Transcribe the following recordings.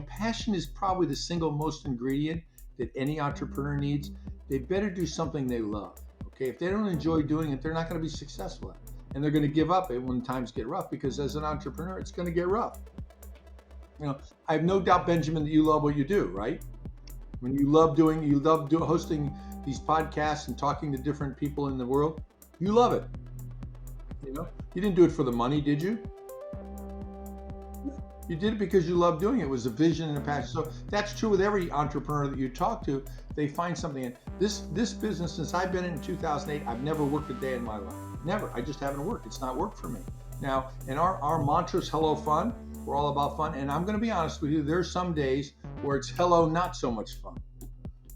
passion is probably the single most ingredient that any entrepreneur needs. They better do something they love. Okay, if they don't enjoy doing it, they're not going to be successful at it, and they're going to give up it when times get rough, because as an entrepreneur, it's going to get rough. I have no doubt, Benjamin, that you love what you do, right? When you love hosting these podcasts and talking to different people in the world. You love it. You didn't do it for the money, did you? You did it because you love doing it. It was a vision and a passion. So that's true with every entrepreneur that you talk to. They find something in this business. Since I've been in 2008, I've never worked a day in my life. Never. I just haven't worked. It's not work for me. Now, and our mantra is hello fun. We're all about fun. And I'm going to be honest with you. There's some days where it's hello not so much fun.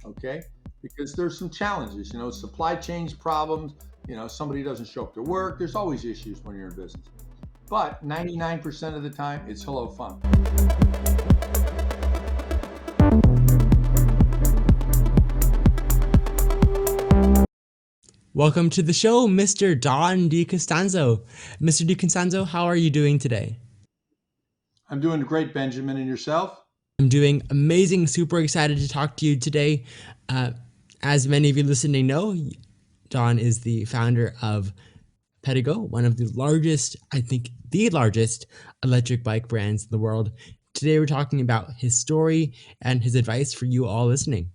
Okay? Because there's some challenges. Supply chain problems. Somebody doesn't show up to work. There's always issues when you're in business. But 99% of the time, it's hello fun. Welcome to the show, Mr. Don DiCostanzo. Mr. DiCostanzo, how are you doing today? I'm doing great, Benjamin, and yourself? I'm doing amazing, super excited to talk to you today. As many of you listening know, Don is the founder of Pedego, one of the largest, I think the largest electric bike brands in the world. Today we're talking about his story and his advice for you all listening.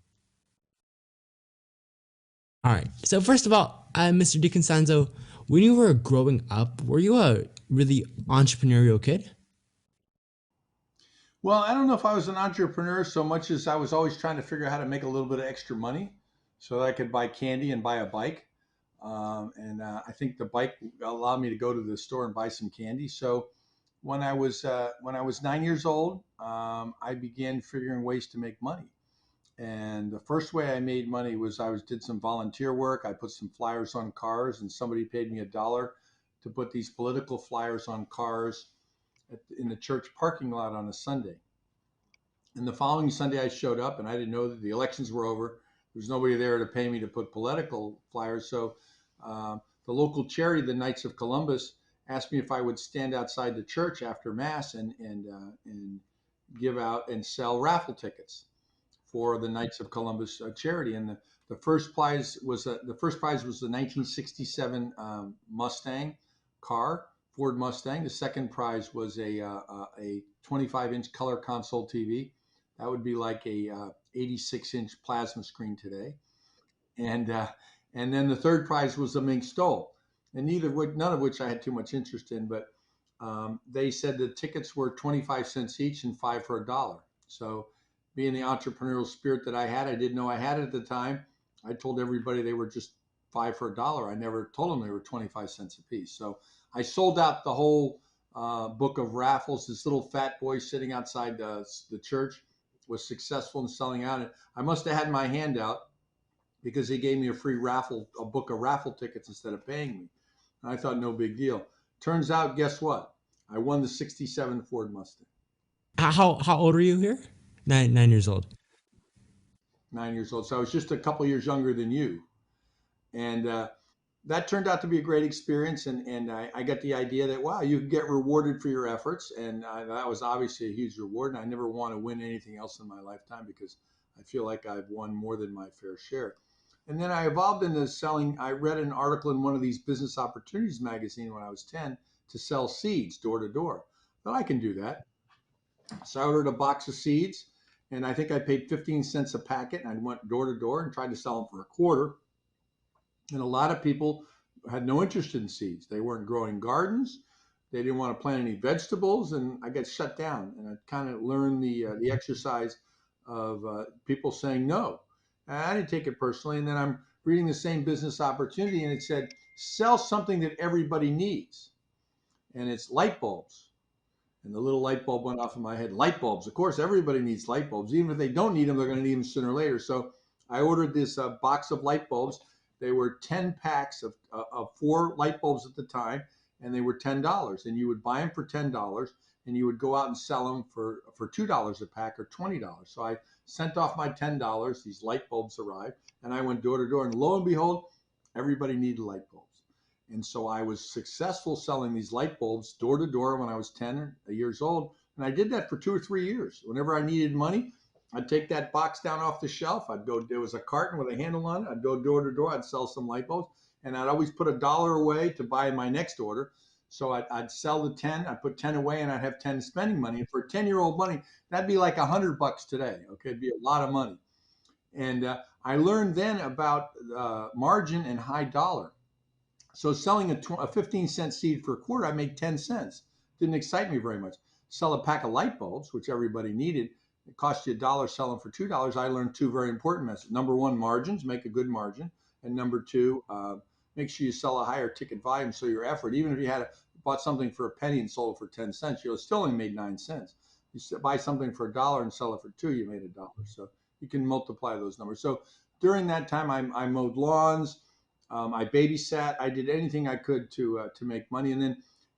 All right, so first of all, Mr. DiCostanzo, when you were growing up, were you a really entrepreneurial kid? Well, I don't know if I was an entrepreneur so much as I was always trying to figure out how to make a little bit of extra money so that I could buy candy and buy a bike. And I think the bike allowed me to go to the store and buy some candy. So when I was 9 years old, I began figuring ways to make money. And the first way I made money was did some volunteer work. I put some flyers on cars, and somebody paid me $1 to put these political flyers on cars in the church parking lot on a Sunday. And the following Sunday, I showed up, and I didn't know that the elections were over. There was nobody there to pay me to put political flyers. So the local charity, the Knights of Columbus, asked me if I would stand outside the church after Mass and give out and sell raffle tickets for the Knights of Columbus charity. And the first prize was the 1967 Mustang car, Ford Mustang. The second prize was a 25-inch color console TV. That would be like a 86-inch plasma screen today. And then the third prize was a mink stole, and none of which I had too much interest in. But they said the tickets were 25 cents each and 5 for $1. So, being the entrepreneurial spirit that I had, I didn't know I had it at the time. I told everybody they were just 5 for $1. I never told them they were 25 cents a piece. So I sold out the whole book of raffles. This little fat boy sitting outside the church was successful in selling out. And I must have had my hand out, because he gave me a book of raffle tickets instead of paying me. And I thought, no big deal. Turns out, guess what? I won the 67 Ford Mustang. How old are you here? 9 years old. 9 years old. So I was just a couple years younger than you. And that turned out to be a great experience. And I got the idea that, wow, you can get rewarded for your efforts. And that was obviously a huge reward. And I never want to win anything else in my lifetime, because I feel like I've won more than my fair share. And then I evolved into selling. I read an article in one of these business opportunities magazine when I was 10 to sell seeds door to door. But I can do that. So I ordered a box of seeds, and I think I paid 15 cents a packet, and I went door to door and tried to sell them for $0.25. And a lot of people had no interest in seeds. They weren't growing gardens. They didn't want to plant any vegetables, and I got shut down. And I kind of learned the exercise of people saying no. And I didn't take it personally. And then I'm reading the same business opportunity, and it said, sell something that everybody needs. And it's light bulbs. And the little light bulb went off in my head. Light bulbs. Of course, everybody needs light bulbs. Even if they don't need them, they're going to need them sooner or later. So I ordered this box of light bulbs. They were 10 packs of 4 light bulbs at the time, and they were $10. And you would buy them for $10, and you would go out and sell them for $2 a pack or $20. So I sent off my $10. These light bulbs arrived, and I went door to door. And lo and behold, everybody needed light bulbs. And so I was successful selling these light bulbs door to door when I was 10 years old And I did that for 2 or 3 years. Whenever I needed money, I'd take that box down off the shelf. I'd go, there was a carton with a handle on it. I'd go door to door. I'd sell some light bulbs. And I'd always put $1 away to buy my next order. So I'd sell the 10, I'd put 10 away, and I'd have 10 spending money. And for a 10-year-old money, that'd be like $100 today. Okay. It'd be a lot of money. And I learned then about margin and high dollar. So selling a 15-cent seed for a quarter, I made 10 cents. Didn't excite me very much. Sell a pack of light bulbs, which everybody needed. It cost you $1, selling for $2. I learned two very important messages. Number one, margins, make a good margin. And number two, make sure you sell a higher ticket volume so your effort, even if you had bought something for a penny and sold it for 10 cents, you still only made 9 cents. You buy something for $1 and sell it for two, you made $1. So you can multiply those numbers. So during that time, I mowed lawns. I babysat. I did anything I could to make money. And then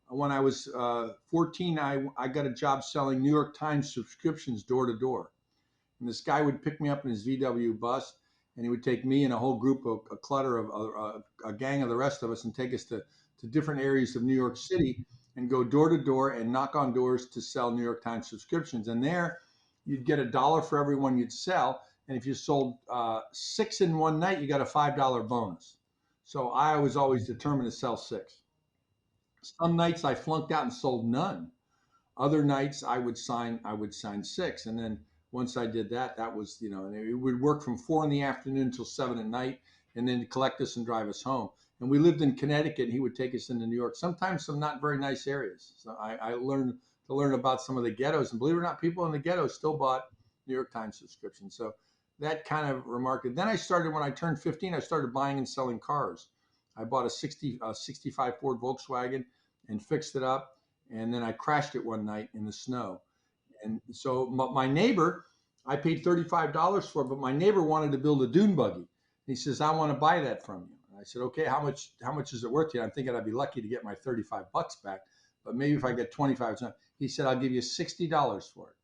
when I was 14, I got a job selling New York Times subscriptions door to door. And this guy would pick me up in his VW bus, and he would take me and a whole group of a clutter of a gang of the rest of us and take us to different areas of New York City and go door to door and knock on doors to sell New York Times subscriptions. And there, you'd get $1 for every one you'd sell. And if you sold 6 in one night, you got a $5 bonus. So I was always determined to sell 6. Some nights I flunked out and sold none. Other nights I would sign 6. And then once I did that, that was, and it would work from 4 in the afternoon until 7 at night, and then collect us and drive us home. And we lived in Connecticut, and he would take us into New York, sometimes some not very nice areas. So I learned to learn about some of the ghettos, and believe it or not, people in the ghettos still bought New York Times subscriptions. So that kind of remarkable. Then I started, when I turned 15, I started buying and selling cars. I bought a 65 Ford Volkswagen and fixed it up. And then I crashed it one night in the snow. And so my neighbor, I paid $35 for it, but my neighbor wanted to build a dune buggy. He says, I want to buy that from you. And I said, okay, how much is it worth to you? I'm thinking I'd be lucky to get my $35 back, but maybe if I get 25. He said, I'll give you $60 for it.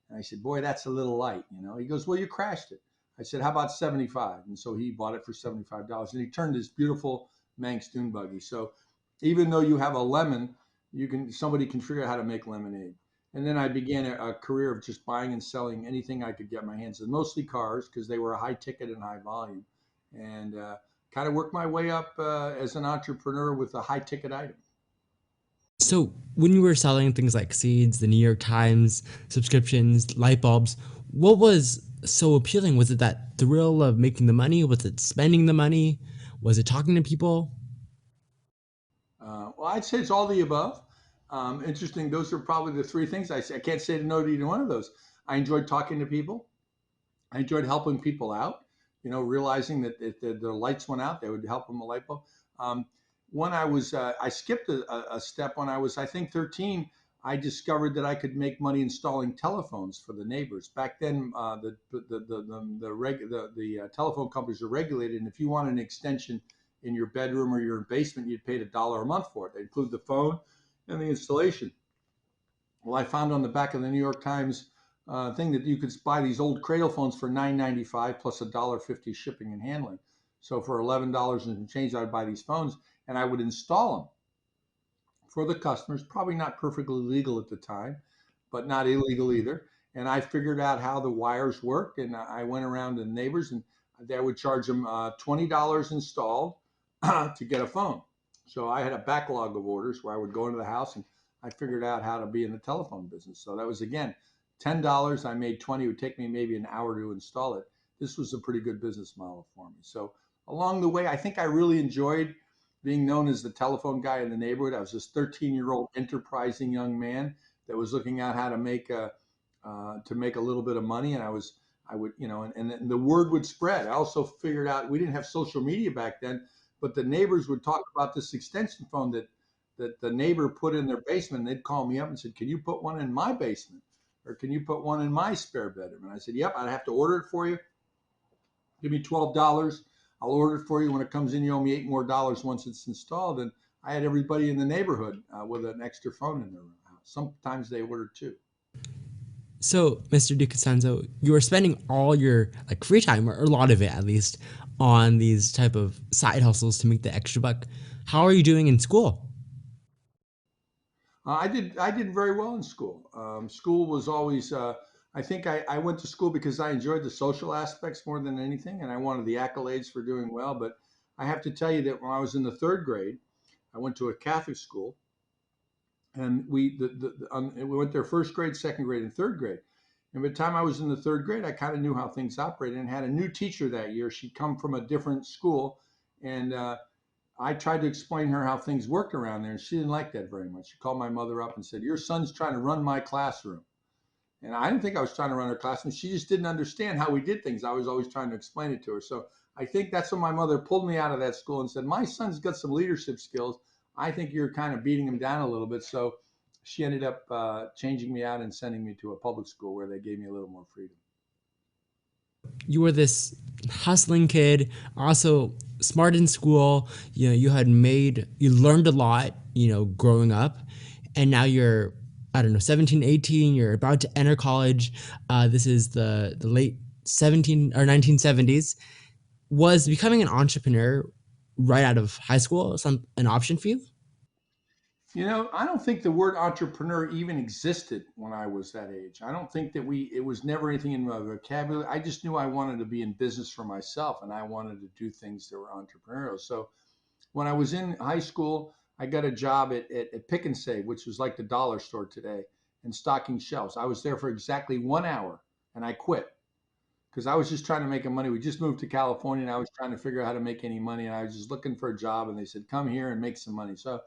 And I said, boy, that's a little light. He goes, well, you crashed it. I said, how about 75? And so he bought it for $75, and he turned this beautiful Manx dune buggy. So even though you have a lemon, somebody can figure out how to make lemonade. And then I began a career of just buying and selling anything I could get my hands on, mostly cars because they were a high ticket and high volume, and kind of worked my way up as an entrepreneur with a high ticket item. So when you were selling things like seeds, the New York Times, subscriptions, light bulbs, what was so appealing? Was it that thrill of making the money? Was it spending the money? Was it talking to people? Well, I'd say it's all the above. Interesting. Those are probably the three things I say. I can't say no to either one of those. I enjoyed talking to people. I enjoyed helping people out. Realizing that if the lights went out, they would help them a light bulb. When I skipped a step when I was, I think, 13. I discovered that I could make money installing telephones for the neighbors. Back then, the telephone companies are regulated, and if you want an extension in your bedroom or your basement, you'd pay $1 a month for it. They include the phone and the installation. Well, I found on the back of the New York Times thing that you could buy these old cradle phones for $9.95 plus $1.50 shipping and handling. So for $11 and change, I would buy these phones and I would install them for the customers. Probably not perfectly legal at the time, but not illegal either. And I figured out how the wires work, and I went around to neighbors, and they would charge them $20 installed to get a phone. So I had a backlog of orders where I would go into the house and I figured out how to be in the telephone business. So that was, again, $10. I made 20. It would take me maybe an hour to install it. This was a pretty good business model for me. So along the way, I think I really enjoyed being known as the telephone guy in the neighborhood. I was this 13-year-old enterprising young man that was looking at how to make a little bit of money, and I would, and the word would spread. I also figured out we didn't have social media back then, but the neighbors would talk about this extension phone that the neighbor put in their basement. And they'd call me up and said, "Can you put one in my basement, or can you put one in my spare bedroom?" And I said, "Yep, I'd have to order it for you. Give me $12. I'll order it for you. When it comes in, you owe me $8 more once it's installed." And I had everybody in the neighborhood with an extra phone in their house. Sometimes they ordered two. So, Mr. DiCostanzo, you were spending all your free time, or a lot of it at least, on these type of side hustles to make the extra buck. How are you doing in school? I did very well in school. School was always. I think I went to school because I enjoyed the social aspects more than anything, and I wanted the accolades for doing well. But I have to tell you that when I was in the third grade, I went to a Catholic school, and we went there first grade, second grade, and third grade. And by the time I was in the third grade, I kind of knew how things operated, and had a new teacher that year. She'd come from a different school, and I tried to explain her how things worked around there, and she didn't like that very much. She called my mother up and said, "Your son's trying to run my classroom." And I didn't think I was trying to run her classroom. She just didn't understand how we did things. I was always trying to explain it to her. So I think that's when my mother pulled me out of that school and said, "My son's got some leadership skills. I think you're kind of beating him down a little bit." So she ended up changing me out and sending me to a public school where they gave me a little more freedom. You were this hustling kid, also smart in school. You know, you learned a lot, growing up, and now you're, I don't know, 17, 18. You're about to enter college. This is the late 17 or 1970s. Was becoming an entrepreneur right out of high school an option for you? I don't think the word entrepreneur even existed when I was that age. I don't think that it was never anything in my vocabulary. I just knew I wanted to be in business for myself, and I wanted to do things that were entrepreneurial. So when I was in high school, I got a job at Pick and Save, which was like the dollar store today, and stocking shelves. I was there for exactly 1 hour, and I quit because I was just trying to make a money. We just moved to California, and I was trying to figure out how to make any money. And I was just looking for a job, and they said, "Come here and make some money." So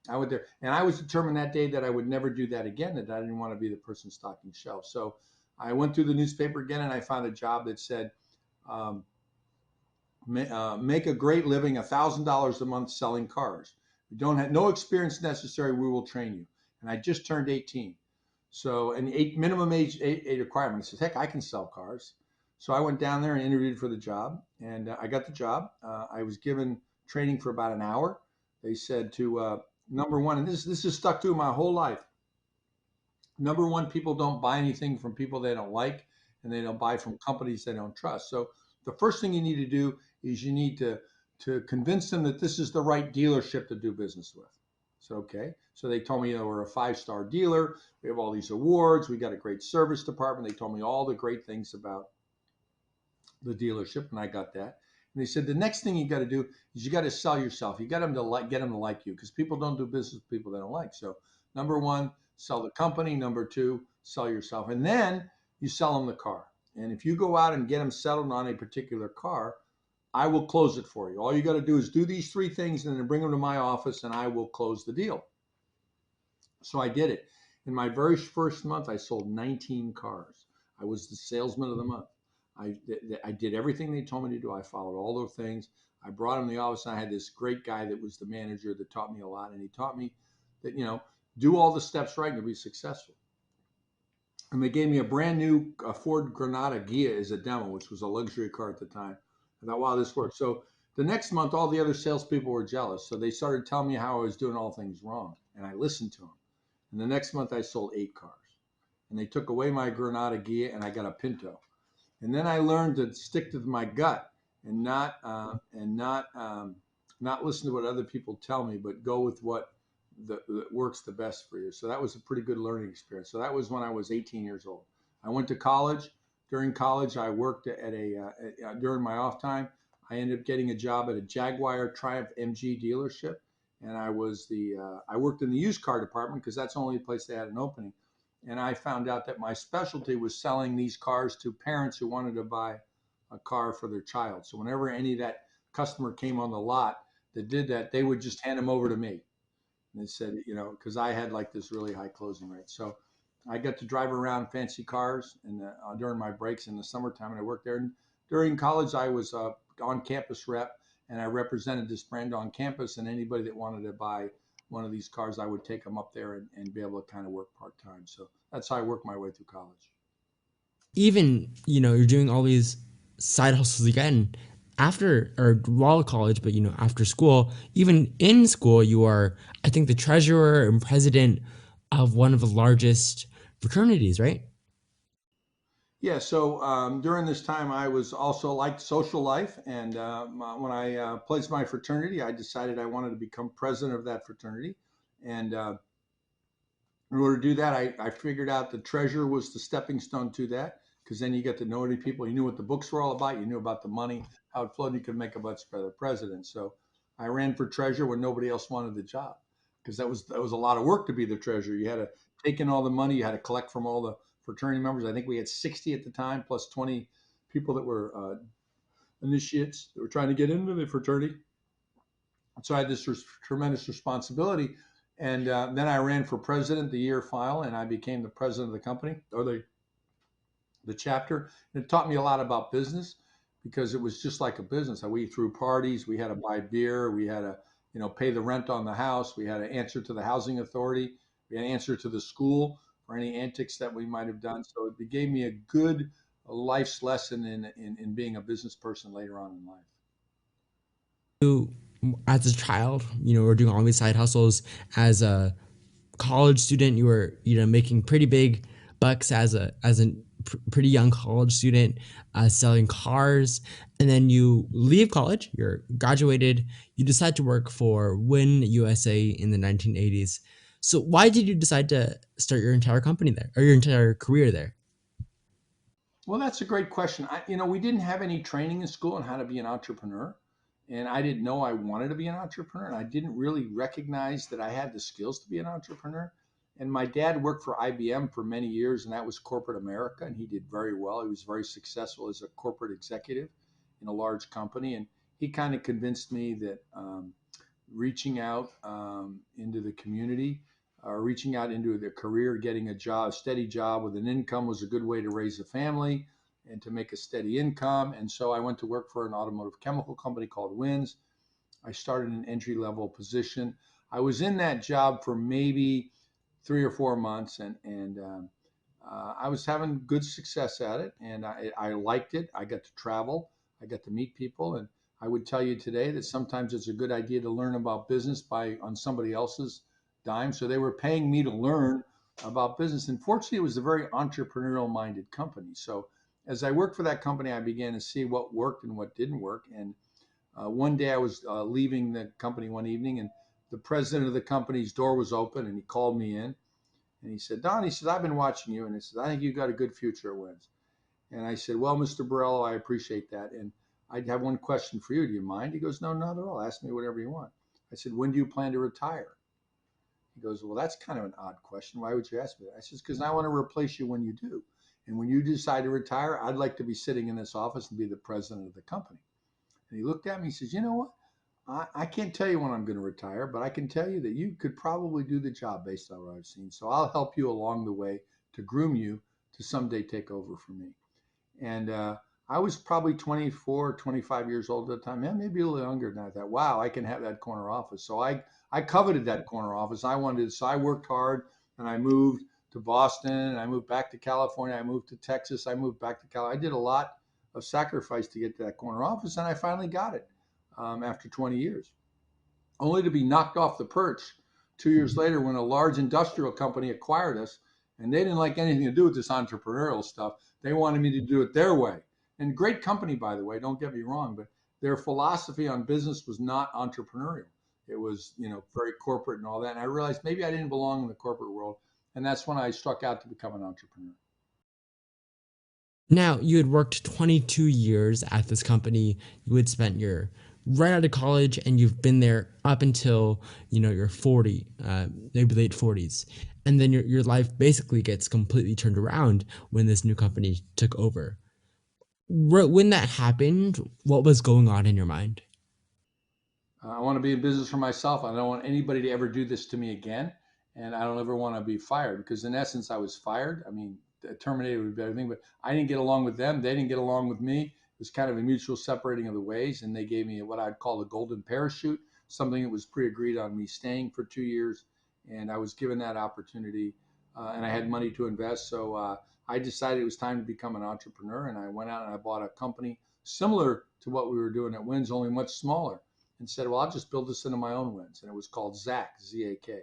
I went there, and I was determined that day that I would never do that again. That I didn't want to be the person stocking shelves. So I went through the newspaper again, and I found a job that said, um, "Make a great living, $1,000 a month selling cars. You don't have no experience necessary. We will train you." And I just turned 18. So, and minimum age requirement. I said, "Heck, I can sell cars." So I went down there and interviewed for the job, and I got the job. I was given training for about an hour. They said to number one, and this is stuck to my whole life. Number one, people don't buy anything from people they don't like, and they don't buy from companies they don't trust. So the first thing you need to do is you need to convince them that this is the right dealership to do business with. So okay, so they told me, we're a 5-star dealer. We have all these awards. We got a great service department. They told me all the great things about the dealership, and I got that. And they said the next thing you got to do is you got to sell yourself. You got them to get them to like you, because people don't do business with people they don't like. So number one, sell the company. Number two, sell yourself, and then you sell them the car. And if you go out and get them settled on a particular car, I will close it for you. All you got to do is do these three things and then bring them to my office, and I will close the deal. So I did it. In my very first month, I sold 19 cars. I was the salesman of the month. I did everything they told me to do. I followed all those things. I brought him to the office, and I had this great guy that was the manager that taught me a lot. And he taught me that, do all the steps right and you'll be successful. And they gave me a brand new Ford Granada Ghia as a demo, which was a luxury car at the time. I thought, wow, this works. So the next month, all the other salespeople were jealous. So they started telling me how I was doing all things wrong. And I listened to them. And the next month, I sold 8 cars. And they took away my Granada Ghia, and I got a Pinto. And then I learned to stick to my gut and not listen to what other people tell me, but go with what that works the best for you. So that was a pretty good learning experience. So that was when I was 18 years old. I went to college. During college, I worked at during my off time. I ended up getting a job at a Jaguar Triumph MG dealership, and I worked in the used car department because that's the only place they had an opening. And I found out that my specialty was selling these cars to parents who wanted to buy a car for their child. So whenever any of that customer came on the lot that did that, they would just hand them over to me. And they said, because I had like this really high closing rate. So I got to drive around fancy cars during my breaks in the summertime, and I worked there. And during college, I was on campus rep, and I represented this brand on campus. And anybody that wanted to buy one of these cars, I would take them up there and be able to kind of work part time. So that's how I worked my way through college. Even, you're doing all these side hustles again after or while college, but after school. Even in school, you are, I think, the treasurer and president of one of the largest fraternities, right? Yeah, so during this time, I was also liked social life, and when I pledged my fraternity, I decided I wanted to become president of that fraternity, and In order to do that, I figured out the treasurer was the stepping stone to that, because then you get to know the people. You knew what the books were all about. You knew about the money, how it flowed. And you could make a much better president. So I ran for treasurer when nobody else wanted the job, because that was a lot of work to be the treasurer. You had to take in all the money. You had to collect from all the fraternity members. I think we had 60 at the time, plus 20 people that were initiates that were trying to get into the fraternity. So I had this tremendous responsibility. And then I ran for president the year file, and I became the president of the company, or the chapter. And it taught me a lot about business, because it was just like a business. We threw parties, we had to buy beer, we had to, pay the rent on the house, we had to answer to the housing authority, we had to answer to the school for any antics that we might have done. So it gave me a good life's lesson in being a business person later on in life. You, as a child, were doing all these side hustles. As a college student, you were, making pretty big bucks as a pretty young college student, selling cars. And then you leave college, you're graduated, you decide to work for Win USA in the 1980s. So why did you decide to start your entire company there, or your entire career there? Well, that's a great question. We didn't have any training in school on how to be an entrepreneur, and I didn't know I wanted to be an entrepreneur, and I didn't really recognize that I had the skills to be an entrepreneur. And my dad worked for IBM for many years, and that was corporate America, and he did very well. He was very successful as a corporate executive in a large company, and he kind of convinced me that reaching out into the community, reaching out into their career, getting a job, a steady job with an income was a good way to raise a family and to make a steady income. And so I went to work for an automotive chemical company called Wins. I started an entry level position. I was in that job for maybe 3 or 4 months, and I was having good success at it, and I liked it. I got to travel, I got to meet people, and I would tell you today that sometimes it's a good idea to learn about business by on somebody else's dime. So they were paying me to learn about business, and fortunately, it was a very entrepreneurial minded company. So as I worked for that company, I began to see what worked and what didn't work. And one day I was leaving the company one evening, and the president of the company's door was open, and he called me in. And he said, Don, he said, I've been watching you. And he said, I think you've got a good future at Wins. And I said, well, Mr. Borello, I appreciate that. And I'd have one question for you. Do you mind? He goes, no, not at all. Ask me whatever you want. I said, when do you plan to retire? He goes, well, that's kind of an odd question. Why would you ask me that? I said, because I want to replace you when you do. And when you decide to retire, I'd like to be sitting in this office and be the president of the company. And he looked at me, he says, you know what? I can't tell you when I'm going to retire, but I can tell you that you could probably do the job based on what I've seen. So I'll help you along the way to groom you to someday take over for me. And I was probably 24, 25 years old at the time, maybe a little younger than that. I thought, wow, I can have that corner office. So I coveted that corner office. I wanted it. So I worked hard, and I moved to Boston, and I moved back to California. I moved to Texas. I moved back to California. I did a lot of sacrifice to get to that corner office, and I finally got it after 20 years, only to be knocked off the perch 2 years later when a large industrial company acquired us, and they didn't like anything to do with this entrepreneurial stuff. They wanted me to do it their way. And great company, by the way, don't get me wrong, but their philosophy on business was not entrepreneurial. It was, very corporate and all that. And I realized maybe I didn't belong in the corporate world. And that's when I struck out to become an entrepreneur. Now, you had worked 22 years at this company. You had spent your right out of college, and you've been there up until, you're 40, maybe late 40s. And then your life basically gets completely turned around when this new company took over. When that happened, what was going on in your mind? I want to be in business for myself. I don't want anybody to ever do this to me again. And I don't ever want to be fired, because in essence, I was fired. I mean, terminated would be everything, but I didn't get along with them. They didn't get along with me. It was kind of a mutual separating of the ways. And they gave me what I'd call a golden parachute, something that was pre-agreed on me staying for 2 years. And I was given that opportunity, and I had money to invest. So I decided it was time to become an entrepreneur. And I went out and I bought a company similar to what we were doing at Wins, only much smaller, and said, well, I'll just build this into my own Wins. And it was called ZAK, Z-A-K.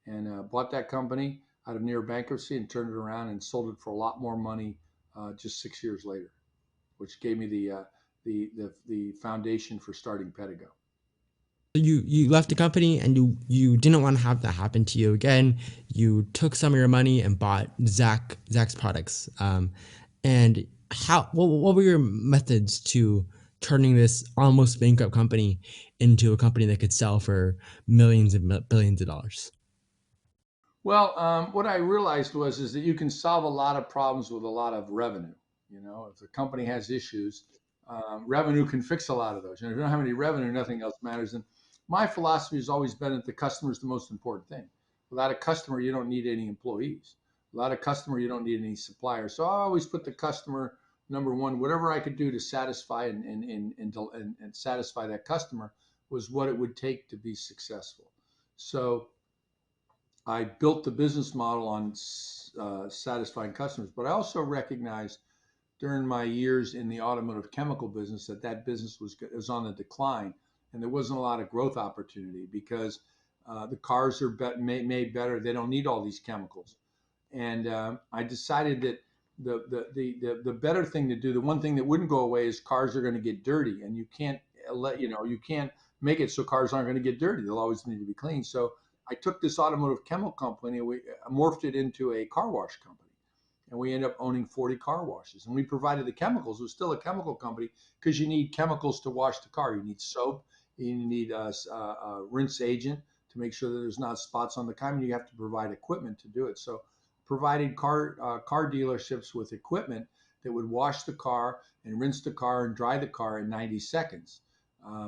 And bought that company out of near bankruptcy and turned it around and sold it for a lot more money just 6 years later, which gave me the foundation for starting Pedego. You left the company and you didn't want to have that happen to you again. You took some of your money and bought Zach's products. And what were your methods to turning this almost bankrupt company into a company that could sell for millions and billions of dollars? Well, what I realized was is that you can solve a lot of problems with a lot of revenue. You know, if the company has issues, revenue can fix a lot of those. You know, if you don't have any revenue, nothing else matters. And my philosophy has always been that the customer is the most important thing. Without a customer, you don't need any employees. Without a customer, you don't need any suppliers. So I always put the customer number one. Whatever I could do to satisfy and satisfy that customer was what it would take to be successful. So I built the business model on satisfying customers, but I also recognized during my years in the automotive chemical business that business was on the decline, and there wasn't a lot of growth opportunity because the cars are made better. They don't need all these chemicals, and I decided that the better thing to do, the one thing that wouldn't go away, is cars are going to get dirty, and you can't you can't make it so cars aren't going to get dirty. They'll always need to be clean. So I took this automotive chemical company and we morphed it into a car wash company, and we ended up owning 40 car washes. And we provided the chemicals. It was still a chemical company because you need chemicals to wash the car. You need soap, you need a rinse agent to make sure that there's not spots on the car, and you have to provide equipment to do it. So provided car dealerships with equipment that would wash the car and rinse the car and dry the car in 90 seconds.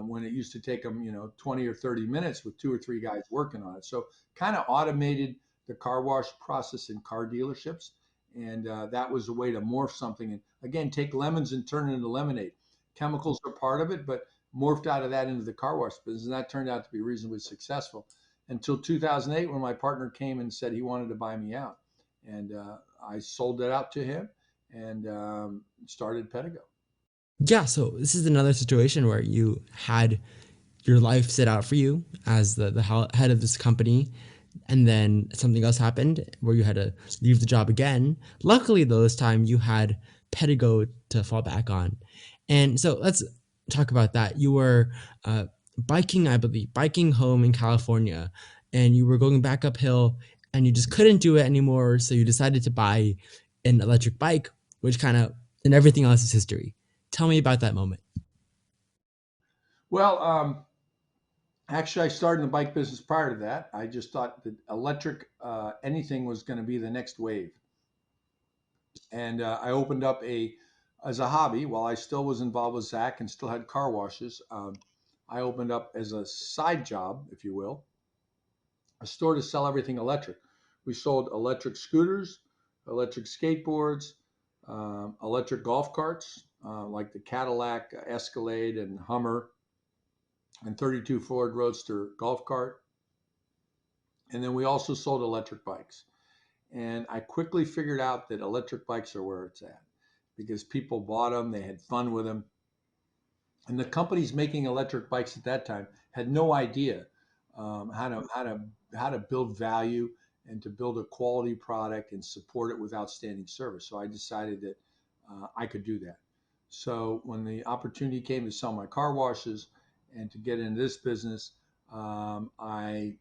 When it used to take them, 20 or 30 minutes with two or three guys working on it. So kind of automated the car wash process in car dealerships. And that was a way to morph something. And again, take lemons and turn it into lemonade. Chemicals are part of it, but morphed out of that into the car wash business. And that turned out to be reasonably successful until 2008 when my partner came and said he wanted to buy me out. And I sold that out to him and started Pedego. Yeah, so this is another situation where you had your life set out for you as the head of this company, and then something else happened where you had to leave the job again. Luckily, though, this time you had Pedego to fall back on. And so let's talk about that. You were biking, I believe, biking home in California, and you were going back uphill, and you just couldn't do it anymore. So you decided to buy an electric bike, which kind of, and everything else is history. Tell me about that moment. Well, actually, I started in the bike business prior to that. I just thought that electric anything was going to be the next wave, and I opened up as a hobby while I still was involved with Zach and still had car washes. I opened up as a side job, if you will, a store to sell everything electric. We sold electric scooters, electric skateboards, electric golf carts like the Cadillac Escalade and Hummer and 32 Ford Roadster golf cart. And then we also sold electric bikes. And I quickly figured out that electric bikes are where it's at because people bought them, they had fun with them. And the companies making electric bikes at that time had no idea how to build value and to build a quality product and support it with outstanding service. So I decided that I could do that. So when the opportunity came to sell my car washes and to get into this business, I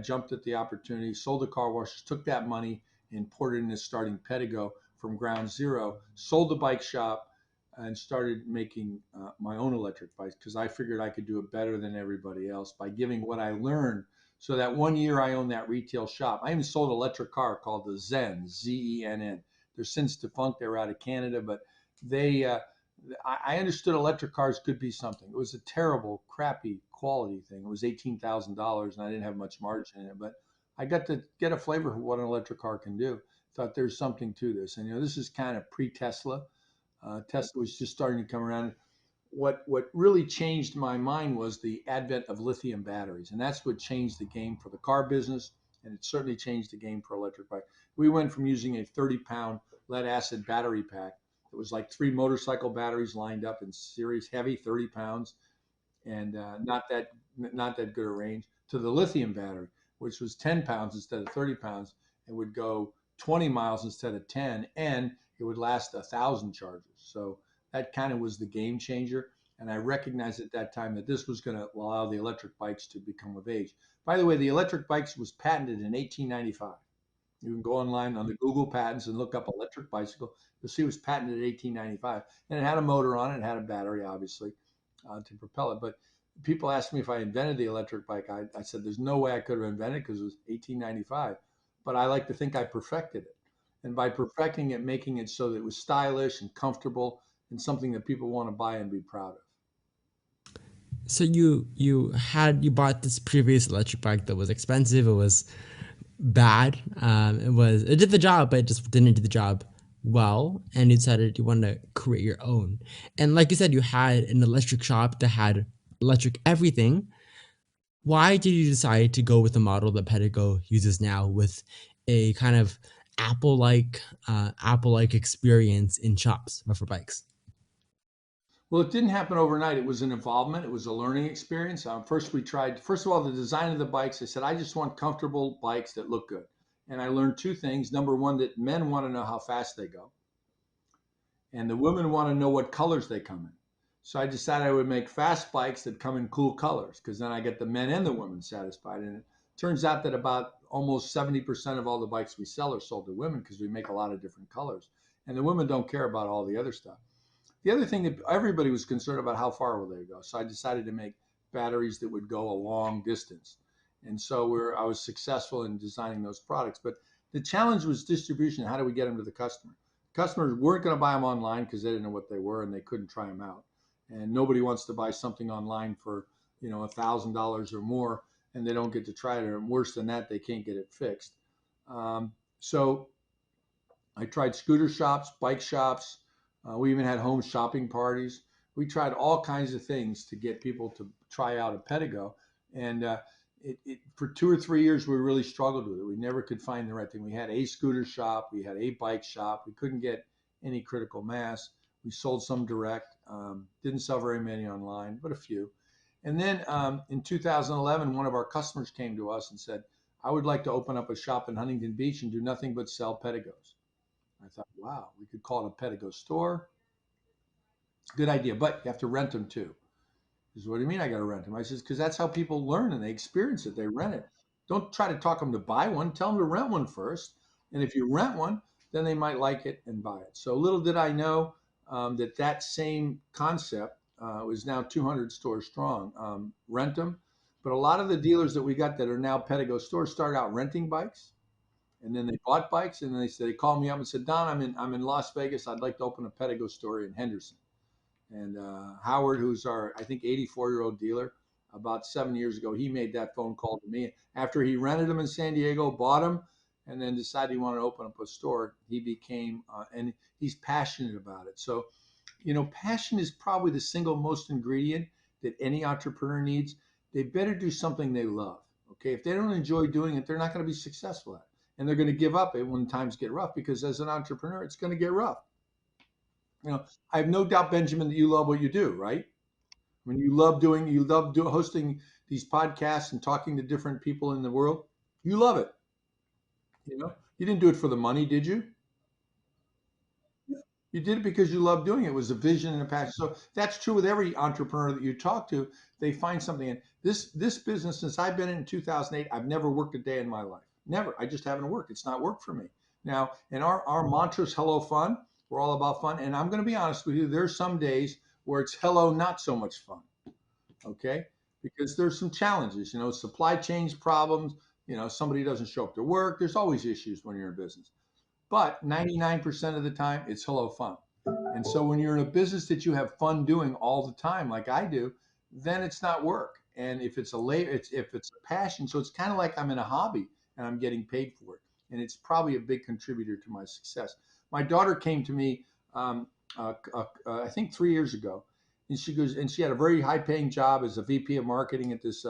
jumped at the opportunity, sold the car washes, took that money and poured it into starting Pedego from ground zero, sold the bike shop, and started making my own electric bikes because I figured I could do it better than everybody else by giving what I learned. So that one year I owned that retail shop. I even sold an electric car called the Zen, Zenn. They're since defunct. They were out of Canada, but they I understood electric cars could be something. It was a terrible, crappy quality thing. It was $18,000, and I didn't have much margin in it. But I got to get a flavor for what an electric car can do. Thought there's something to this, and this is kind of pre-Tesla. Tesla was just starting to come around. What really changed my mind was the advent of lithium batteries, and that's what changed the game for the car business, and it certainly changed the game for electric bike. We went from using a 30-pound lead acid battery pack. It was like three motorcycle batteries lined up in series, heavy, 30 pounds, and not that good a range. To the lithium battery, which was 10 pounds instead of 30 pounds, and would go 20 miles instead of 10, and it would last 1,000 charges. So that kind of was the game changer. And I recognized at that time that this was going to allow the electric bikes to become of age. By the way, the electric bikes was patented in 1895. You can go online on the Google patents and look up electric bicycle. You'll see it was patented in 1895, and it had a motor on it. It had a battery, obviously, to propel it. But people asked me if I invented the electric bike. I said there's no way I could have invented it because it was 1895. But I like to think I perfected it, and by perfecting it, making it so that it was stylish and comfortable and something that people want to buy and be proud of. So you bought this previous electric bike that was expensive. It was bad. It did the job, but it just didn't do the job well. And you decided you wanted to create your own. And like you said, you had an electric shop that had electric everything. Why did you decide to go with the model that Pedego uses now, with a kind of Apple-like experience in shops but for bikes? Well, it didn't happen overnight. It was an involvement. It was a learning experience. First, we tried, first of all, the design of the bikes. I said, I just want comfortable bikes that look good. And I learned two things. Number one, that men want to know how fast they go, and the women want to know what colors they come in. So I decided I would make fast bikes that come in cool colors because then I get the men and the women satisfied. And it turns out that about almost 70% of all the bikes we sell are sold to women because we make a lot of different colors. And the women don't care about all the other stuff. The other thing that everybody was concerned about, how far will they go? So I decided to make batteries that would go a long distance. And so I was successful in designing those products. But the challenge was distribution. How do we get them to the customer? Customers weren't going to buy them online because they didn't know what they were and they couldn't try them out. And nobody wants to buy something online for, $1,000 or more and they don't get to try it. Or worse than that, they can't get it fixed. So I tried scooter shops, bike shops. We even had home shopping parties. We tried all kinds of things to get people to try out a Pedego. And for 2 or 3 years, we really struggled with it. We never could find the right thing. We had a scooter shop, we had a bike shop. We couldn't get any critical mass. We sold some direct, didn't sell very many online, but a few. And then in 2011, one of our customers came to us and said, I would like to open up a shop in Huntington Beach and do nothing but sell Pedegos. I thought, wow, we could call it a Pedego store. Good idea, but you have to rent them too. He says, what do you mean I got to rent them? I says, because that's how people learn and they experience it. They rent it. Don't try to talk them to buy one. Tell them to rent one first. And if you rent one, then they might like it and buy it. So little did I know that same concept is now 200 stores strong. Rent them. But a lot of the dealers that we got that are now Pedego stores started out renting bikes, and then they bought bikes, and then they called me up and said, Don, I'm in Las Vegas. I'd like to open a Pedego store in Henderson. And Howard, who's our, I think, 84-year-old dealer, about 7 years ago, he made that phone call to me after he rented them in San Diego, bought them, and then decided he wanted to open up a store. He became, and he's passionate about it. So, passion is probably the single most ingredient that any entrepreneur needs. They better do something they love. Okay, if they don't enjoy doing it, they're not going to be successful at it, and they're going to give up it when times get rough. Because as an entrepreneur, it's going to get rough. I have no doubt, Benjamin, that you love what you do, right? When you love hosting these podcasts and talking to different people in the world. You love it. You didn't do it for the money, did you? You did it because you love doing it. It was a vision and a passion. So that's true with every entrepreneur that you talk to. They find something in this business. Since I've been in 2008, I've never worked a day in my life. Never. I just haven't worked. It's not worked for me. Now, and our mantra is hello fun. We're all about fun. And I'm going to be honest with you. There's some days where it's hello not so much fun. Okay, because there's some challenges. Supply chains problems. Somebody doesn't show up to work. There's always issues when you're in business. But 99% of the time, it's hello fun. And so when you're in a business that you have fun doing all the time, like I do, then it's not work. And if it's if it's a passion, so it's kind of like I'm in a hobby and I'm getting paid for it. And it's probably a big contributor to my success. My daughter came to me, I think 3 years ago, and she goes, and she had a very high paying job as a VP of marketing at this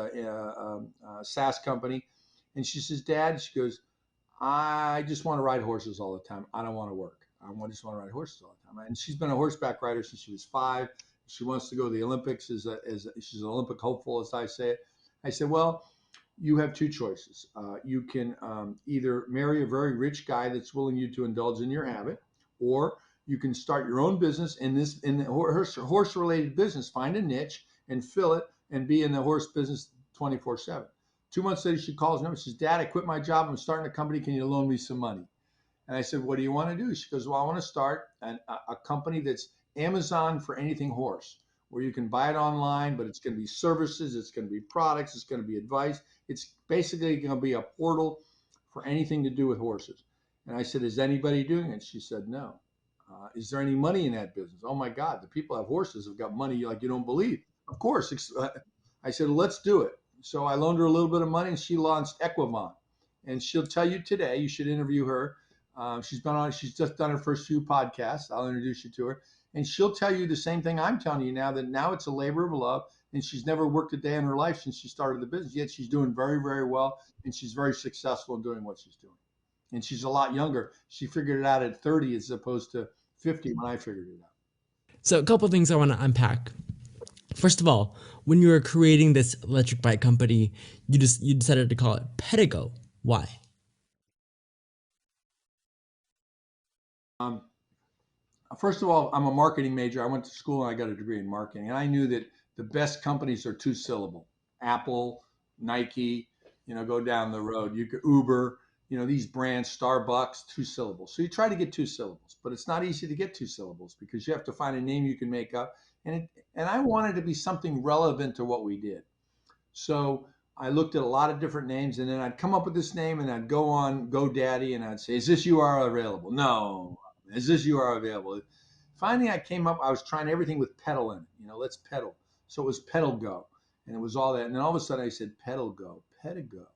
SaaS company. And she says, Dad, she goes, I just want to ride horses all the time. I don't want to work. Just want to ride horses all the time. And she's been a horseback rider since she was 5. She wants to go to the Olympics she's an Olympic hopeful, as I say it. I said, well, you have two choices. You can either marry a very rich guy that's willing you to indulge in your habit, or You can start your own business in the horse related business. Find a niche and fill it, and be in the horse business 24/7. 2 months later, she calls me up and says, "Dad, I quit my job. I'm starting a company. Can you loan me some money?" And I said, "What do you want to do?" She goes, "Well, I want to start a company that's Amazon for anything horse, where you can buy it online, but it's going to be services, it's going to be products, it's going to be advice. It's basically going to be a portal for anything to do with horses." And I said, "Is anybody doing it?" She said, "No." Is there any money in that business? Oh my God, the people who have horses have got money like you don't believe. Of course. I said, "Let's do it." So I loaned her a little bit of money, and she launched Equivon. And she'll tell you today, you should interview her. She's just done her first few podcasts. I'll introduce you to her. And she'll tell you the same thing I'm telling you now, that now it's a labor of love. And she's never worked a day in her life since she started the business. Yet she's doing very, very well. And she's very successful in doing what she's doing. And she's a lot younger. She figured it out at 30 as opposed to 50 when I figured it out. So a couple of things I want to unpack. First of all, when you were creating this electric bike company, you decided to call it Pedego. Why? Um, First of all, I'm a marketing major. I went to school and I got a degree in marketing. And I knew that the best companies are two syllable. Apple, Nike, go down the road. You could Uber, these brands, Starbucks, two syllables. So you try to get two syllables, but it's not easy to get two syllables because you have to find a name you can make up. And I wanted to be something relevant to what we did. So I looked at a lot of different names, and then I'd come up with this name, and I'd go on GoDaddy, and I'd say, "Is this URL available?" No. "Is this URL available?" Finally, I came up. I was trying everything with pedal in it. Let's pedal. So it was Pedal Go, and it was all that. And then all of a sudden, I said, "Pedal Go, Pedego."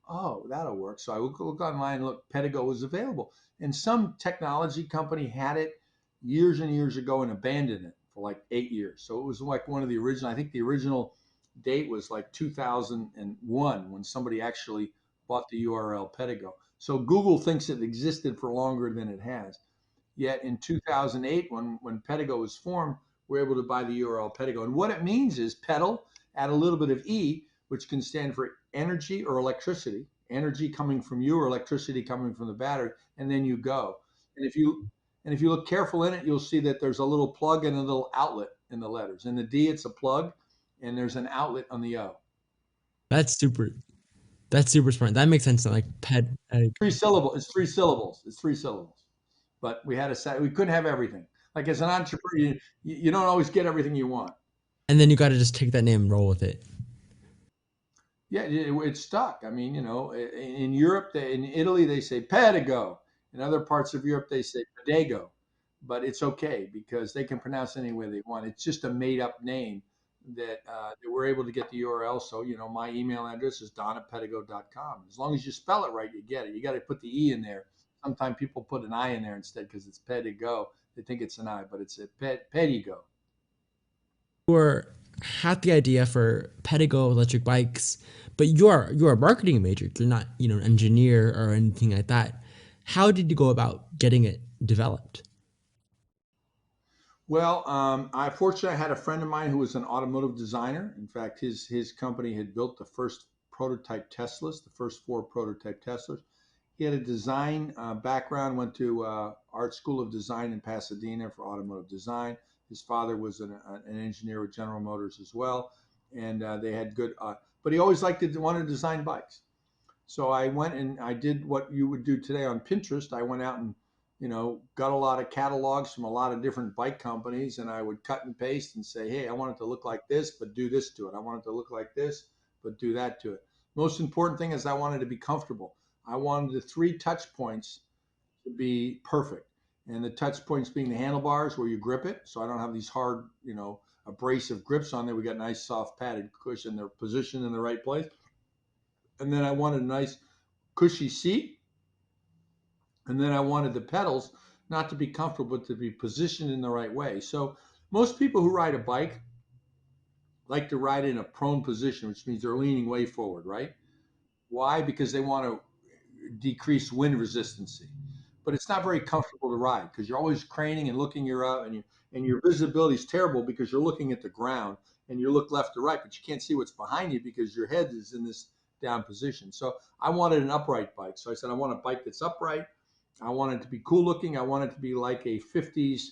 Oh, that'll work. So I look online, and look, Pedego was available, and some technology company had it years and years ago and abandoned it for like 8 years. So it was like one of the original. I think the original date was like 2001 when somebody actually bought the URL Pedego. So Google thinks it existed for longer than it has. Yet in 2008, when Pedego was formed, we're able to buy the URL Pedego. And what it means is pedal, add a little bit of E, which can stand for energy or electricity, energy coming from you or electricity coming from the battery, and then you go. And if you look careful in it, you'll see that there's a little plug and a little outlet in the letters. In the D, it's a plug, and there's an outlet on the O. That's super. That's super smart. That makes sense. Like ped. 3 syllables. It's 3 syllables. It's 3 syllables. But we had we couldn't have everything. Like as an entrepreneur, you don't always get everything you want. And then you got to just take that name and roll with it. Yeah, it stuck. I mean, in Europe, in Italy, they say Pedego. In other parts of Europe, they say Pedego. But it's okay because they can pronounce it any way they want. It's just a made up name that we're able to get the URL. So, my email address is don@pedego.com. As long as you spell it right, you get it. You got to put the E in there. Sometimes people put an I in there instead because it's Pedego. They think it's an I, but it's a Pedego. Or had the idea for Pedego electric bikes, but you're a marketing major. You're not an engineer or anything like that. How did you go about getting it developed? Well, I fortunately I had a friend of mine who was an automotive designer. In fact, his company had built the first prototype Teslas, the first four prototype Teslas. He had a design background, went to Art School of Design in Pasadena for automotive design. His father was an engineer with General Motors as well, and they had good. But he always liked to want to design bikes. So I went and I did what you would do today on Pinterest. I went out and got a lot of catalogs from a lot of different bike companies, and I would cut and paste and say, "Hey, I want it to look like this, but do this to it. I want it to look like this, but do that to it." Most important thing is I wanted to be comfortable. I wanted the three touch points to be perfect, and the touch points being the handlebars where you grip it, so I don't have these hard, abrasive grips on there. We got nice soft padded cushion. They're positioned in the right place, and then I wanted a nice cushy seat. And then I wanted the pedals not to be comfortable, but to be positioned in the right way. So most people who ride a bike like to ride in a prone position, which means they're leaning way forward, right? Why? Because they want to decrease wind resistance. But it's not very comfortable to ride because you're always craning and looking your up, and your visibility is terrible because you're looking at the ground and you look left to right, but you can't see what's behind you because your head is in this down position. So I wanted an upright bike. So I said I want a bike that's upright. I want it to be cool looking. I want it to be like a 50s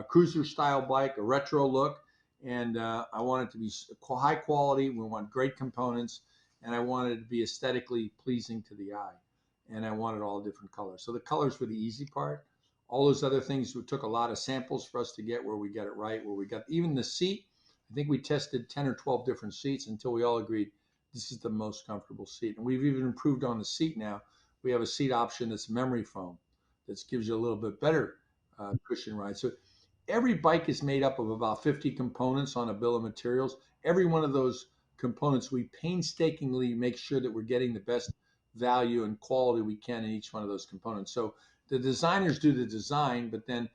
cruiser style bike, a retro look. And I want it to be high quality. We want great components. And I want it to be aesthetically pleasing to the eye. And I want it all different colors. So the colors were the easy part. All those other things, it took a lot of samples for us to get where we got it right, where we got even the seat. I think we tested 10 or 12 different seats until we all agreed this is the most comfortable seat. And we've even improved on the seat now. We have a seat option that's memory foam that gives you a little bit better cushion ride. So every bike is made up of about 50 components on a bill of materials. Every one of those components, we painstakingly make sure that we're getting the best value and quality we can in each one of those components. So the designers do the design, but then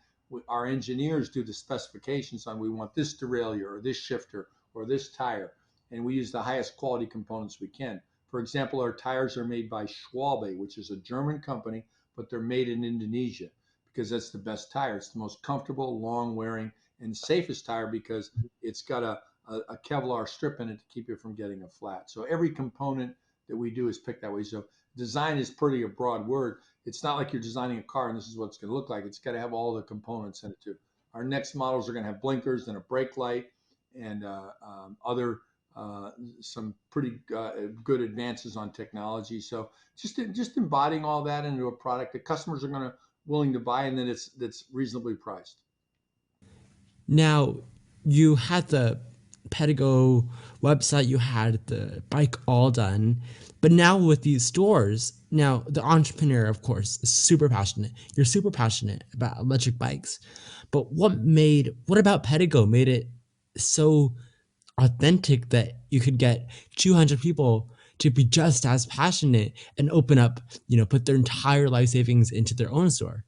our engineers do the specifications on we want this derailleur or this shifter or this tire. And we use the highest quality components we can. For example, our tires are made by Schwalbe, which is a German company, but they're made in Indonesia because that's the best tire. It's the most comfortable, long wearing, and safest tire because it's got a Kevlar strip in it to keep you from getting a flat. So every component that we do is picked that way. So design is pretty a broad word. It's not like you're designing a car and this is what it's going to look like. It's got to have all the components in it too. Our next models are going to have blinkers and a brake light and other some pretty good advances on technology. So just embodying all that into a product that customers are going to willing to buy, and then that's reasonably priced. Now, you had the Pedego website, you had the bike all done, but now with these stores, now the entrepreneur, of course, is super passionate. You're super passionate about electric bikes, but what about Pedego made it so authentic that you could get 200 people to be just as passionate and open up, put their entire life savings into their own store?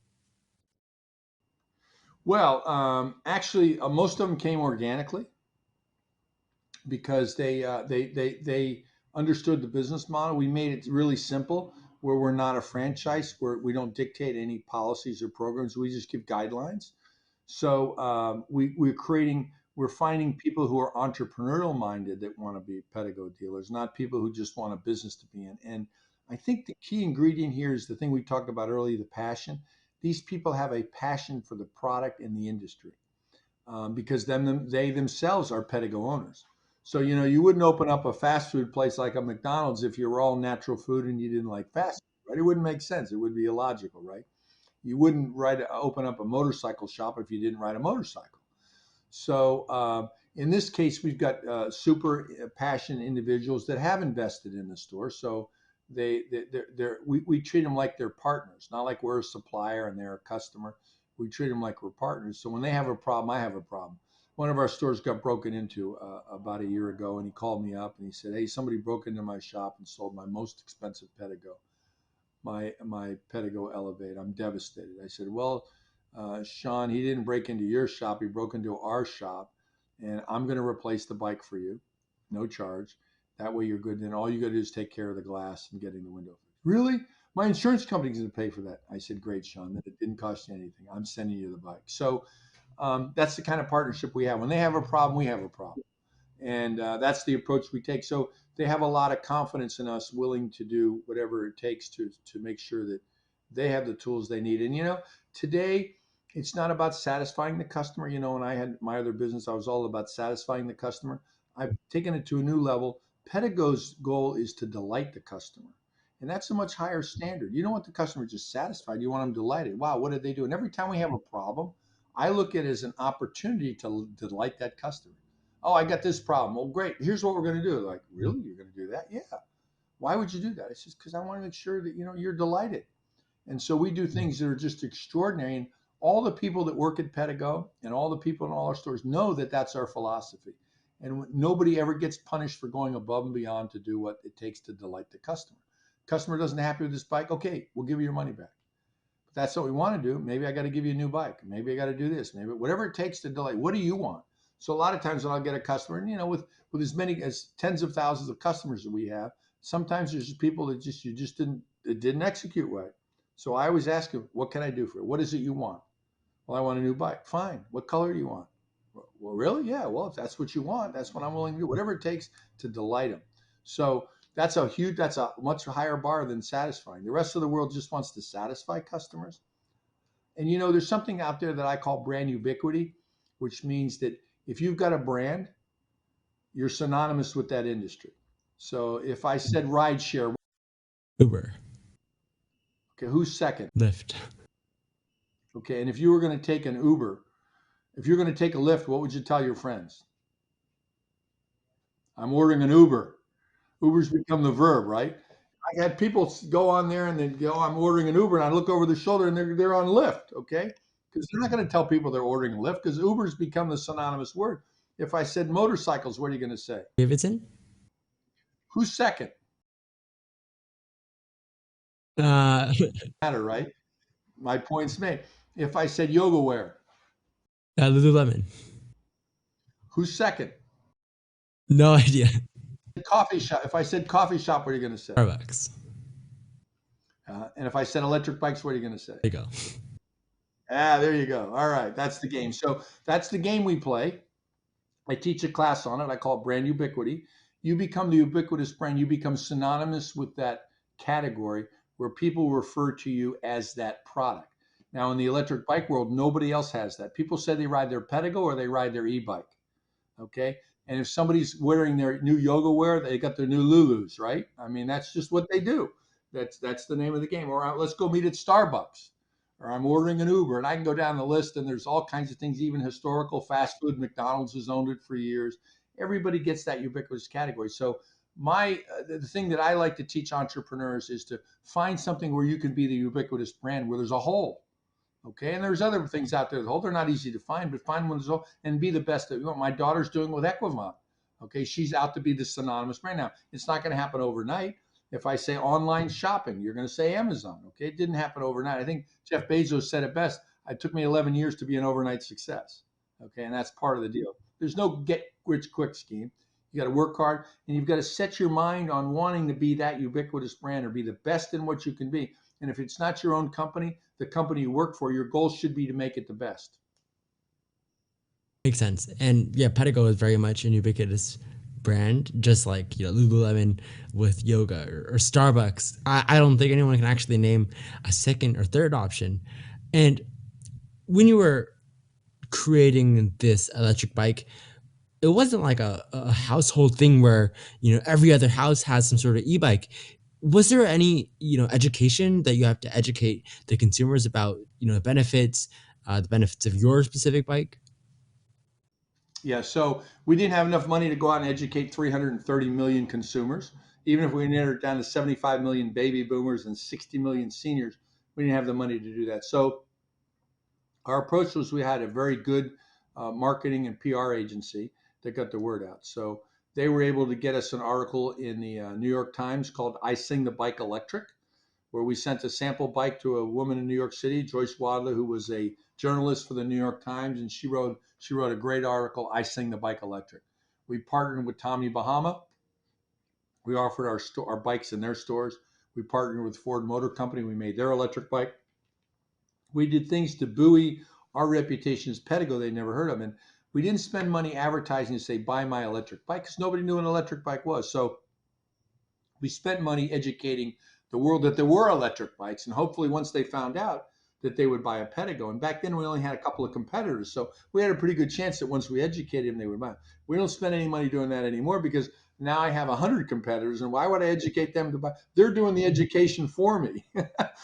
Well, actually, most of them came organically because they understood the business model. We made it really simple, where we're not a franchise, where we don't dictate any policies or programs. We just give guidelines. So we're finding people who are entrepreneurial minded that want to be Pedego dealers, not people who just want a business to be in. And I think the key ingredient here is the thing we talked about earlier, the passion. These people have a passion for the product and the industry because they themselves are Pedego owners. So you wouldn't open up a fast food place like a McDonald's if you were all natural food and you didn't like fast food, right? It wouldn't make sense. It would be illogical, right? You wouldn't open up a motorcycle shop if you didn't ride a motorcycle. So in this case, we've got super passionate individuals that have invested in the store. So we treat them like they're partners, not like we're a supplier and they're a customer. We treat them like we're partners. So when they have a problem, I have a problem. One of our stores got broken into about a year ago, and he called me up and he said, "Hey, somebody broke into my shop and sold my most expensive Pedego, my Pedego Elevate. I'm devastated." I said, "Well, Sean, he didn't break into your shop. He broke into our shop, and I'm going to replace the bike for you, no charge. That way you're good. Then all you got to do is take care of the glass and getting the window fixed." "Really? My insurance company's going to pay for that." I said, "Great, Sean. That it didn't cost you anything. I'm sending you the bike." So that's the kind of partnership we have. When they have a problem, we have a problem, and that's the approach we take. So they have a lot of confidence in us, willing to do whatever it takes to make sure that they have the tools they need. And today it's not about satisfying the customer. When I had my other business, I was all about satisfying the customer. I've taken it to a new level. Pedigo's goal is to delight the customer. And that's a much higher standard. You don't want the customer just satisfied. You want them delighted. Wow, what did they do? And every time we have a problem, I look at it as an opportunity to delight that customer. "Oh, I got this problem." "Well, great. Here's what we're going to do." Like, "Really? You're going to do that?" "Yeah." "Why would you do that?" It's just because I want to make sure that you're delighted. And so we do things that are just extraordinary. And all the people that work at Pedego and all the people in all our stores know that that's our philosophy. And nobody ever gets punished for going above and beyond to do what it takes to delight the customer. Customer doesn't happy with this bike. Okay, we'll give you your money back. But that's what we want to do. Maybe I got to give you a new bike. Maybe I got to do this. Maybe whatever it takes to delay. What do you want? So a lot of times when I'll get a customer, and with as many as tens of thousands of customers that we have, sometimes there's just people that you just didn't execute right. So I always ask them, "What can I do for you? What is it you want?" "Well, I want a new bike." "Fine. What color do you want?" "Well, really? Yeah. Well, if that's what you want, that's what I'm willing to do. Whatever it takes to delight them." So that's a much higher bar than satisfying. The rest of the world just wants to satisfy customers. And you know, there's something out there that I call brand ubiquity, which means that if you've got a brand, you're synonymous with that industry. So if I said ride share, Uber, okay, who's second? Lyft. Okay, and if you were going to take an Uber, if you're going to take a Lyft, what would you tell your friends? I'm ordering an Uber. Uber's become the verb, right? I had people go on there and then go, I'm ordering an Uber, and I look over the shoulder and they're on Lyft, okay? Because they're not going to tell people they're ordering a Lyft because Uber's become the synonymous word. If I said motorcycles, what are you going to say? Davidson? Who's second? Uh, Matter, right? My point's made. If I said yoga wear, Lululemon. who's second? No idea. Coffee shop. If I said coffee shop, what are you going to say? Starbucks. And if I said electric bikes, what are you going to say? There you go. Ah, there you go. All right, that's the game. So that's the game we play. I teach a class on it. I call it brand ubiquity. You become the ubiquitous brand. You become synonymous with that category where people refer to you as that product. Now, in the electric bike world, nobody else has that. People say they ride their Pedego or they ride their e-bike. Okay. And if somebody's wearing their new yoga wear, they got their new Lulus, right? I mean, that's just what they do. That's the name of the game. Or let's go meet at Starbucks. Or I'm ordering an Uber, and I can go down the list, and there's all kinds of things, even historical fast food. McDonald's has owned it for years. Everybody gets that ubiquitous category. So the thing that I like to teach entrepreneurs is to find something where you can be the ubiquitous brand, where there's a hole. Okay, and there's other things out there. They're not easy to find, but find one that's and be the best at what my daughter's doing with Equivant. Okay, she's out to be the synonymous brand. Now, it's not going to happen overnight. If I say online shopping, you're going to say Amazon. Okay, it didn't happen overnight. I think Jeff Bezos said it best. It took me 11 years to be an overnight success. Okay, and that's part of the deal. There's no get rich quick scheme. You got to work hard, and you've got to set your mind on wanting to be that ubiquitous brand or be the best in what you can be. And if it's not your own company, the company you work for, your goal should be to make it the best. Makes sense. And yeah, Pedego is very much an ubiquitous brand, just like Lululemon with yoga or Starbucks. I don't think anyone can actually name a second or third option. And when you were creating this electric bike, it wasn't like a household thing where every other house has some sort of e-bike. Was there any education that you have to educate the consumers about the benefits of your specific bike? Yeah, so we didn't have enough money to go out and educate 330 million consumers. Even if we narrowed it down to 75 million baby boomers and 60 million seniors, we didn't have the money to do that. So our approach was we had a very good marketing and PR agency that got the word out. So they were able to get us an article in the New York Times called "I Sing the Bike Electric," where we sent a sample bike to a woman in New York City, Joyce Wadley, who was a journalist for the New York Times, and she wrote a great article, "I Sing the Bike Electric." We partnered with Tommy Bahama. We offered our bikes in their stores. We partnered with Ford Motor Company. We made their electric bike. We did things to buoy our reputation as Pedego they never heard of. And we didn't spend money advertising to say, buy my electric bike, because nobody knew what an electric bike was. So we spent money educating the world that there were electric bikes. And hopefully, once they found out, that they would buy a Pedego. And back then, we only had a couple of competitors. So we had a pretty good chance that once we educated them, they would buy. We don't spend any money doing that anymore because now I have 100 competitors. And why would I educate them to buy? They're doing the education for me.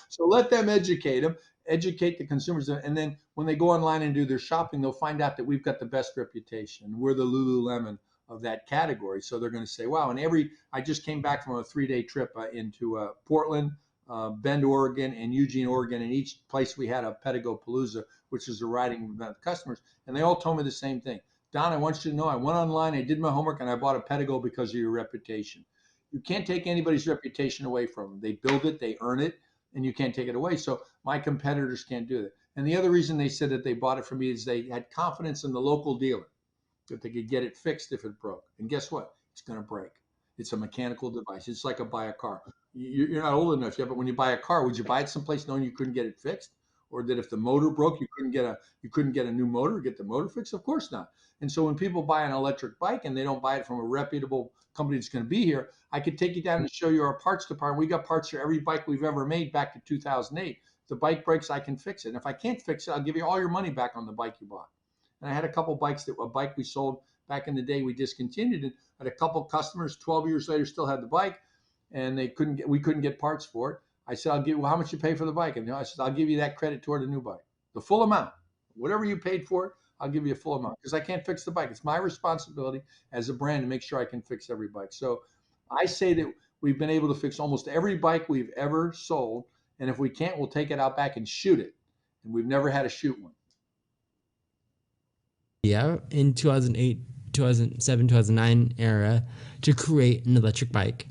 So let them educate them, educate the consumers. And then when they go online and do their shopping, they'll find out that we've got the best reputation. We're the Lululemon of that category. So they're going to say, wow. And I just came back from a 3-day trip into Portland, Bend, Oregon, and Eugene, Oregon. And each place we had a Pedego Palooza, which is a riding with customers. And they all told me the same thing. Don, I want you to know I went online, I did my homework, and I bought a Pedego because of your reputation. You can't take anybody's reputation away from them. They build it, they earn it, and you can't take it away. So my competitors can't do that. And the other reason they said that they bought it from me is they had confidence in the local dealer that they could get it fixed if it broke. And guess what? It's going to break. It's a mechanical device. It's like buy a car. You're not old enough yet, but when you buy a car, would you buy it someplace knowing you couldn't get it fixed, or that if the motor broke, you couldn't get a new motor, get the motor fixed? Of course not. And so when people buy an electric bike and they don't buy it from a reputable company that's going to be here, I could take you down and show you our parts department. We got parts for every bike we've ever made back to 2008. the bike breaks, I can fix it. And if I can't fix it, I'll give you all your money back on the bike you bought. And I had a couple bikes that a bike we sold back in the day, we discontinued it. Had a couple customers 12 years later still had the bike, and we couldn't get parts for it. I said, I'll give, well, how much you pay for the bike? And I said, I'll give you that credit toward a new bike, the full amount, whatever you paid for it. I'll give you a full amount because I can't fix the bike. It's my responsibility as a brand to make sure I can fix every bike. So I say that we've been able to fix almost every bike we've ever sold. And if we can't, we'll take it out back and shoot it. And we've never had to shoot one. Yeah, in 2008, 2007, 2009 era to create an electric bike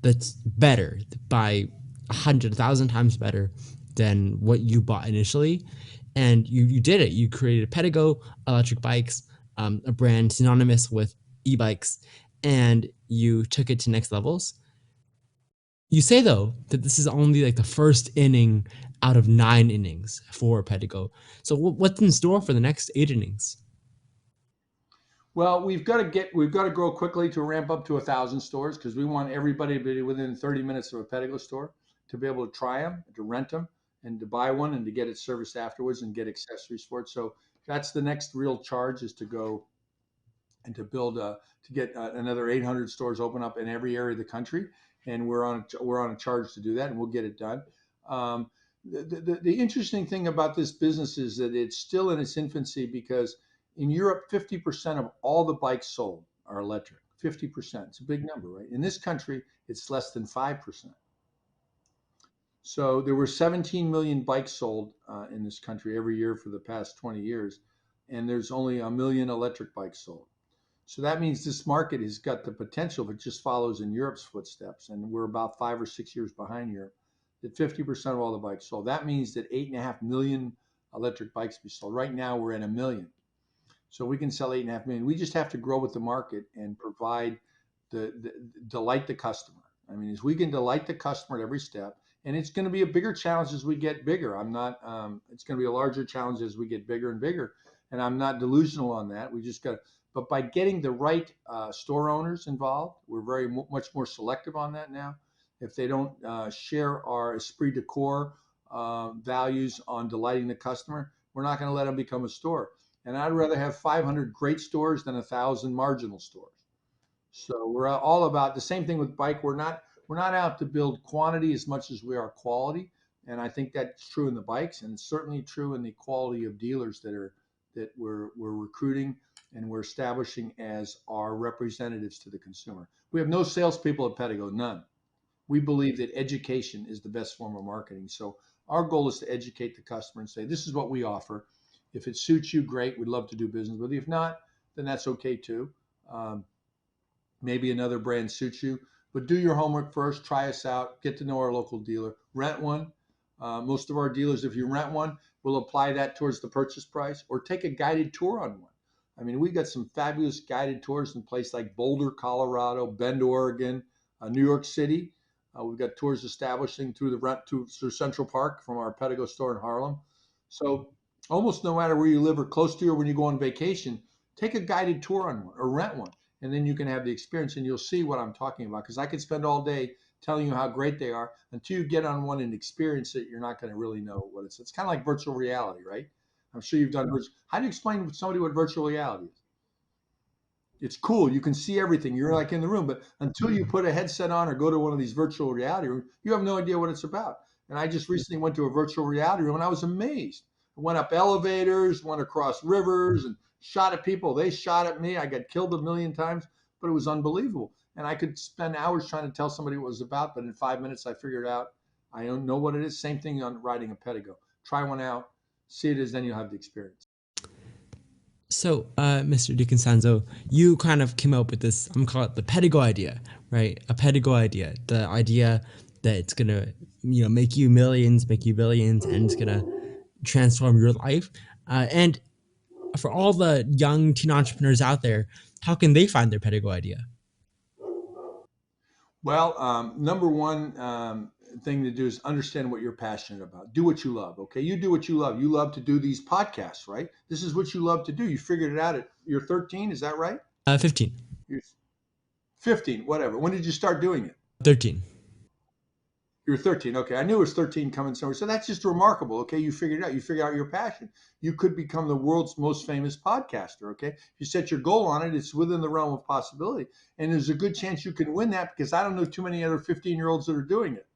that's better by 100,000 times better than what you bought initially. And you did it. You created Pedego electric bikes, a brand synonymous with e-bikes, and you took it to next levels. You say though that this is only like the first inning out of 9 innings for Pedego. So what's in store for the next 8 innings? Well, we've got to grow quickly to ramp up to 1,000 stores because we want everybody to be within 30 minutes of a Pedego store to be able to try them, to rent them, and to buy one and to get it serviced afterwards and get accessories for it. So that's the next real charge is to go and to build to get another 800 stores open up in every area of the country, and we're on a charge to do that, and we'll get it done. Um, the interesting thing about this business is that it's still in its infancy because in Europe, 50% of all the bikes sold are electric. 50%. It's a big number, right? In this country, it's less than 5%. So there were 17 million bikes sold in this country every year for the past 20 years, and there's only a million electric bikes sold. So that means this market has got the potential, if it just follows in Europe's footsteps, and we're about 5 or 6 years behind Europe, that 50% of all the bikes sold. That means that 8.5 million electric bikes be sold. Right now, we're at a million. So we can sell 8.5 million. We just have to grow with the market and provide the delight the customer. I mean, as we can delight the customer at every step, and it's going to be a bigger challenge as we get bigger. I'm not. It's going to be a larger challenge as we get bigger and bigger, and I'm not delusional on that. We just got. But by getting the right store owners involved, we're very much more selective on that now. If they don't share our esprit de corps values on delighting the customer, we're not going to let them become a store. And I'd rather have 500 great stores than 1,000 marginal stores. So we're all about the same thing with bike. We're not out to build quantity as much as we are quality. And I think that's true in the bikes, and it's certainly true in the quality of dealers that we're recruiting and we're establishing as our representatives to the consumer. We have no salespeople at Pedego, none. We believe that education is the best form of marketing. So our goal is to educate the customer and say, this is what we offer. If it suits you, great. We'd love to do business with you. If not, then that's okay too. Um, Maybe another brand suits you, but do your homework first. Try us out. Get to know our local dealer. Rent one. Most of our dealers, if you rent one, will apply that towards the purchase price or take a guided tour on one. I mean, we got some fabulous guided tours in places like Boulder, Colorado, Bend, Oregon, New York City. We've got tours establishing through through Central Park from our Pedego store in Harlem. So almost no matter where you live or close to or when you go on vacation, take a guided tour on one or rent one, and then you can have the experience and you'll see what I'm talking about. Because I could spend all day telling you how great they are until you get on one and experience it. You're not going to really know what it's. It's kind of like virtual reality, right? I'm sure you've done. How do you explain to somebody what virtual reality is? It's cool. You can see everything. You're like in the room, but until you put a headset on or go to one of these virtual reality rooms, you have no idea what it's about. And I just recently went to a virtual reality room and I was amazed. I went up elevators, went across rivers, and shot at people. They shot at me. I got killed a million times, but it was unbelievable. And I could spend hours trying to tell somebody what it was about, but in 5 minutes I figured out. I don't know what it is. Same thing on riding a Pedego. Try one out, see it is, then you'll have the experience. So, Mr. DiCostanzo, you kind of came up with this, I'm gonna call it the Pedego idea, right? A Pedego idea, the idea that it's gonna, make you millions, make you billions, and it's gonna transform your life. And for all the young teen entrepreneurs out there, how can they find their Pedego idea? Well, number one thing to do is understand what you're passionate about. Do what you love. Okay, you do what you love. You love to do these podcasts, right? This is what you love to do. You figured it out at you're 13. Is that right? 15. You're 15, whatever. When did you start doing it? 13. You're 13. Okay. I knew it was 13 coming somewhere. So that's just remarkable. Okay. You figured it out. You figured out your passion. You could become the world's most famous podcaster. Okay. If you set your goal on it, it's within the realm of possibility. And there's a good chance you can win that because I don't know too many other 15-year-olds that are doing it.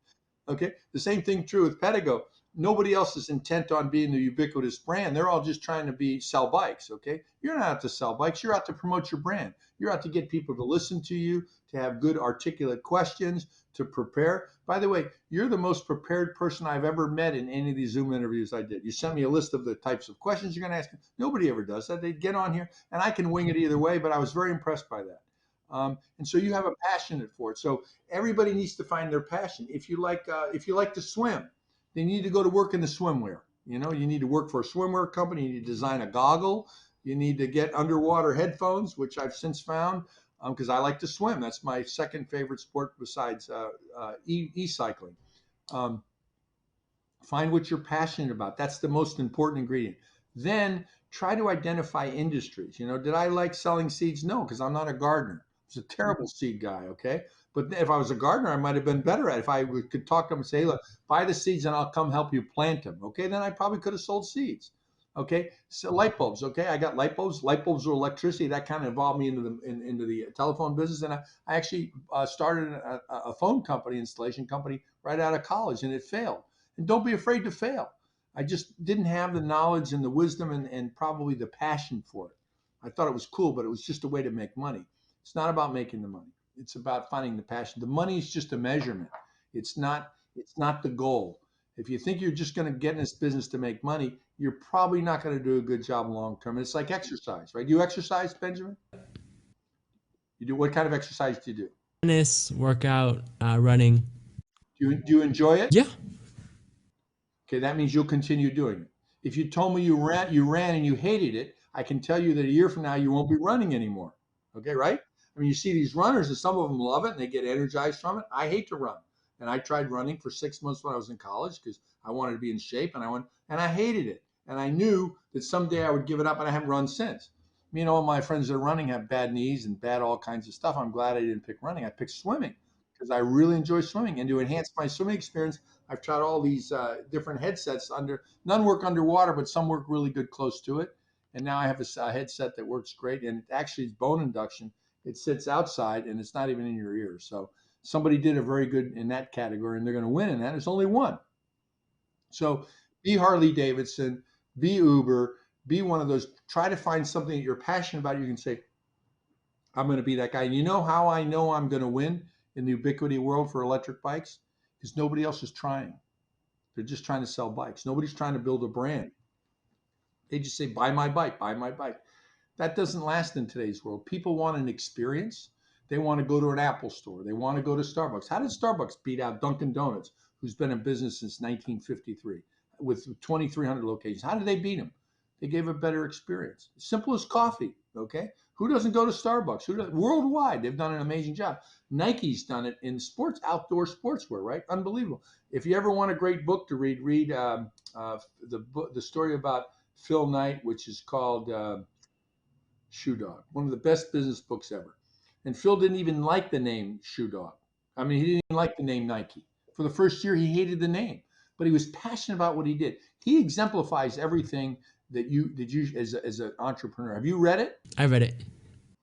Okay. The same thing true with Pedego. Nobody else is intent on being the ubiquitous brand. They're all just trying to sell bikes. Okay. You're not out to sell bikes. You're out to promote your brand. You're out to get people to listen to you, to have good articulate questions, to prepare. By the way, you're the most prepared person I've ever met in any of these Zoom interviews I did. You sent me a list of the types of questions you're going to ask. Nobody ever does that. They get on here and I can wing it either way, but I was very impressed by that. And so you have a passion for it. So everybody needs to find their passion. If you like to swim, then you need to go to work in the swimwear. You know, you need to work for a swimwear company. You need to design a goggle. You need to get underwater headphones, which I've since found because I like to swim. That's my second favorite sport besides e-cycling. Um, Find what you're passionate about. That's the most important ingredient. Then try to identify industries. You know, did I like selling seeds? No, because I'm not a gardener. I was a terrible seed guy. Okay. But if I was a gardener, I might have been better at it. If I could talk to them and say, hey, look, buy the seeds and I'll come help you plant them. Okay. Then I probably could have sold seeds. Okay. So light bulbs. Okay. I got light bulbs. Light bulbs are electricity. That kind of involved me into the telephone business. And I actually started a phone company, installation company right out of college, and it failed. And don't be afraid to fail. I just didn't have the knowledge and the wisdom and probably the passion for it. I thought it was cool, but it was just a way to make money. It's not about making the money. It's about finding the passion. The money is just a measurement. It's not the goal. If you think you're just going to get in this business to make money, you're probably not going to do a good job long term. It's like exercise, right? You exercise, Benjamin? You do what kind of exercise do you do? Tennis, workout, running. Do you enjoy it? Yeah, Okay, that means you'll continue doing it. If you told me you ran and you hated it, I can tell you that a year from now you won't be running anymore. Okay, right? I mean, you see these runners, and some of them love it and they get energized from it. I hate to run, and I tried running for 6 months when I was in college because I wanted to be in shape, and I hated it, and I knew that someday I would give it up, and I haven't run since. Me and all my friends that are running have bad knees and bad all kinds of stuff. I'm glad I didn't pick running. I picked swimming because I really enjoy swimming, and to enhance my swimming experience, I've tried all these different headsets. None work underwater, but some work really good close to it. And now I have a headset that works great, and actually it's bone induction. It sits outside, and it's not even in your ears. So somebody did a very good in that category, and they're going to win in that. It's only one. So be Harley Davidson, be Uber, be one of those. Try to find something that you're passionate about. You can say, I'm going to be that guy. And you know how I know I'm going to win in the ubiquity world for electric bikes? Because nobody else is trying. They're just trying to sell bikes. Nobody's trying to build a brand. They just say, buy my bike, buy my bike. That doesn't last in today's world. People want an experience. They want to go to an Apple store. They want to go to Starbucks. How did Starbucks beat out Dunkin' Donuts, who's been in business since 1953 with 2,300 locations? How did they beat them? They gave a better experience. Simple as coffee. Okay. Who doesn't go to Starbucks? Worldwide, they've done an amazing job. Nike's done it in sports, outdoor sportswear, right? Unbelievable. If you ever want a great book to read the story about Phil Knight, which is called Shoe Dog, one of the best business books ever. And Phil didn't even like the name Shoe Dog. I mean, he didn't even like the name Nike. For the first year, he hated the name, but he was passionate about what he did. He exemplifies everything that you as an entrepreneur. Have you read it? I read it.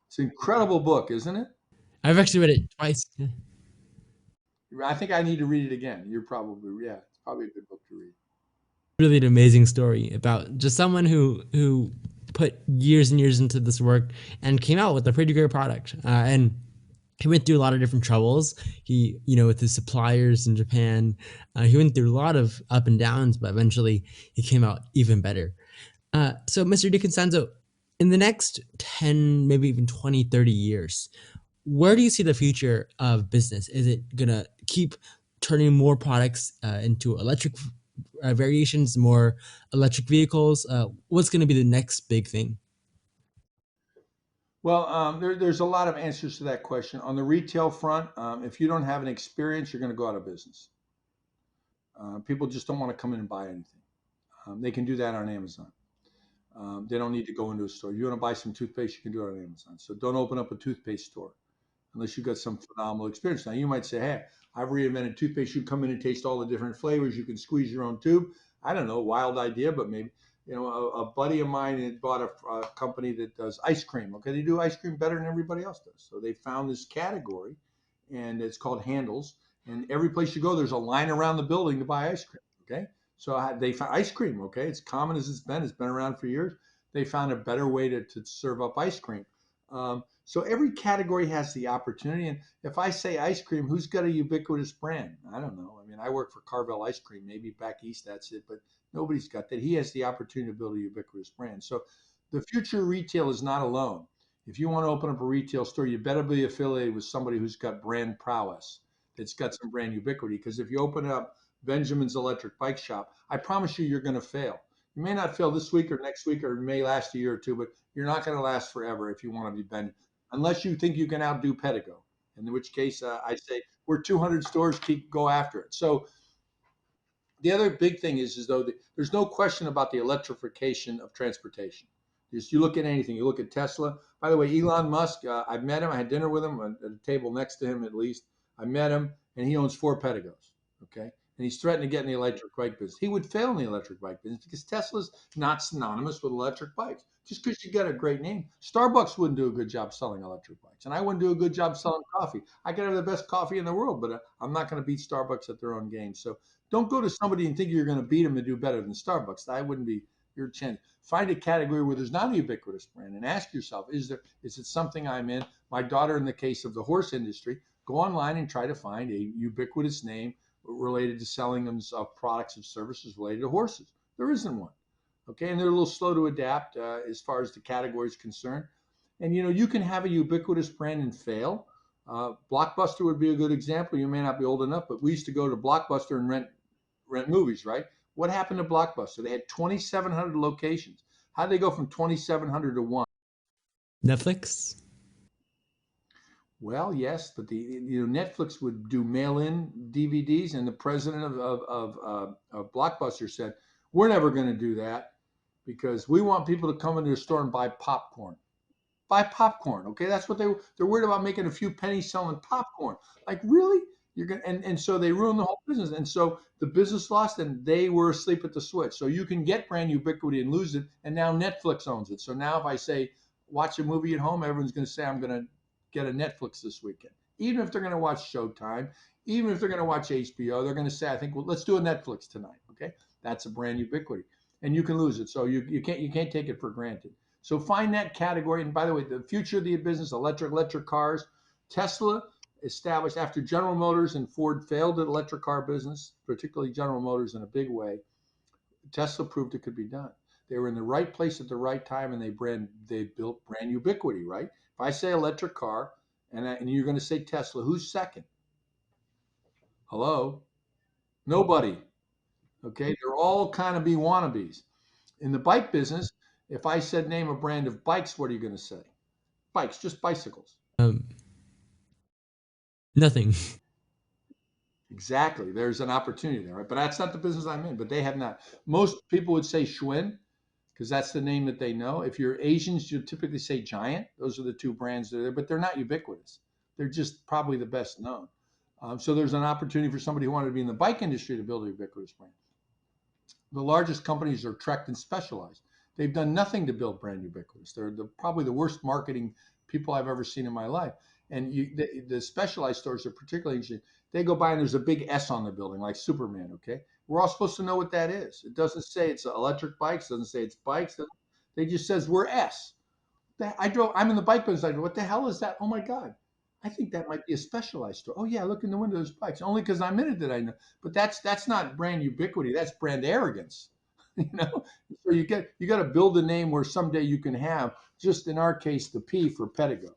It's an incredible book, isn't it? I've actually read it twice. I think I need to read it again. You're probably, yeah, it's probably a good book to read. Really an amazing story about just someone who put years and years into this work and came out with a pretty great product. And he went through a lot of different troubles. He, with his suppliers in Japan, he went through a lot of up and downs, but eventually he came out even better. So, Mr. DiCostanzo, in the next 10, maybe even 20, 30 years, where do you see the future of business? Is it going to keep turning more products into electric variations, more electric vehicles? What's going to be the next big thing? Well, there's a lot of answers to that question. On the retail front, if you don't have an experience, you're going to go out of business. People just don't want to come in and buy anything. They can do that on Amazon. They don't need to go into a store. If you want to buy some toothpaste, you can do it on Amazon. So don't open up a toothpaste store. unless you got some phenomenal experience. Now you might say, "Hey, I've reinvented toothpaste. You come in and taste all the different flavors. You can squeeze your own tube." I don't know, wild idea, but maybe a buddy of mine had bought a company that does ice cream. Okay, they do ice cream better than everybody else does. So they found this category, and it's called handles. And every place you go, there's a line around the building to buy ice cream. Okay, so they found ice cream. Okay, it's common as it's been. It's been around for years. They found a better way to serve up ice cream. So every category has the opportunity. And if I say ice cream, who's got a ubiquitous brand? I don't know. I mean, I work for Carvel Ice Cream. Maybe back east that's it, but nobody's got that. He has the opportunity to build a ubiquitous brand. So the future retail is not alone. If you want to open up a retail store, you better be affiliated with somebody who's got brand prowess, that's got some brand ubiquity. Because if you open up Benjamin's Electric Bike Shop, I promise you, you're going to fail. You may not fail this week or next week, or it may last a year or two, but you're not going to last forever if you want to be Ben, unless you think you can outdo Pedego. In which case, I say we're 200 stores, keep go after it. So the other big thing is though there's no question about the electrification of transportation. Just you look at anything, you look at Tesla. By the way, Elon Musk, I met him. I had dinner with him at a table next to him at least. I met him, and he owns 4 Pedegos. Okay, and he's threatened to get in the electric bike business. He would fail in the electric bike business because Tesla's not synonymous with electric bikes. Just because you got a great name, Starbucks wouldn't do a good job selling electric bikes, and I wouldn't do a good job selling coffee. I could have the best coffee in the world, but I'm not going to beat Starbucks at their own game. So don't go to somebody and think you're going to beat them and do better than Starbucks. That wouldn't be your chance. Find a category where there's not a ubiquitous brand and ask yourself, is it something I'm in? My daughter, in the case of the horse industry, go online and try to find a ubiquitous name related to selling them of products and services related to horses. There isn't one. Okay, and they're a little slow to adapt as far as the category is concerned. And you can have a ubiquitous brand and fail. Blockbuster would be a good example. You may not be old enough, but we used to go to Blockbuster and rent movies, right? What happened to Blockbuster? They had 2,700 locations. How did they go from 2,700 to one? Netflix. Well, yes, but Netflix would do mail-in DVDs, and the president of Blockbuster said, "We're never going to do that because we want people to come into the store and buy popcorn." Buy popcorn. Okay, that's what they're worried about, making a few pennies selling popcorn. Like, really? You're gonna and so they ruined the whole business. And so the business lost, and they were asleep at the switch. So you can get brand ubiquity and lose it, and now Netflix owns it. So now if I say watch a movie at home, everyone's going to say I'm going to get a Netflix this weekend. Even if they're going to watch Showtime, even if they're going to watch HBO, they're going to say, I think, well, let's do a Netflix tonight. Okay, that's a brand ubiquity, and you can lose it. So you can't take it for granted. So find that category. And by the way, the future of the business, electric cars. Tesla established after General Motors and Ford failed at electric car business, particularly General Motors in a big way. Tesla proved it could be done. They were in the right place at the right time, and they built brand ubiquity. Right? If I say electric car, and you're going to say Tesla, who's second? Hello, nobody. Okay, they're all kind of be wannabes. In the bike business, if I said name a brand of bikes, what are you going to say? Bikes, just bicycles. Um, Nothing. Exactly. There's an opportunity there, right? But that's not the business I'm in. But they have not. Most people would say Schwinn because that's the name that they know. If you're Asians, you typically say Giant. Those are the two brands that are there, but they're not ubiquitous. They're just probably the best known. So there's an opportunity for somebody who wanted to be in the bike industry to build a ubiquitous brand. The largest companies are Trek and Specialized. They've done nothing to build brand ubiquitous. They're probably the worst marketing people I've ever seen in my life. And the Specialized stores are particularly interesting. They go by and there's a big S on the building, like Superman. Okay, we're all supposed to know what that is. It doesn't say it's electric bikes. Doesn't say it's bikes. They just says we're S. I'm in the bike business. I go, what the hell is that? Oh my God. I think that might be a Specialized store. Oh yeah, look in the window, there's bikes. Only because I'm in it did I know. But that's not brand ubiquity. That's brand arrogance. you know. So you got to build a name where someday you can have, just in our case, the P for Pedego.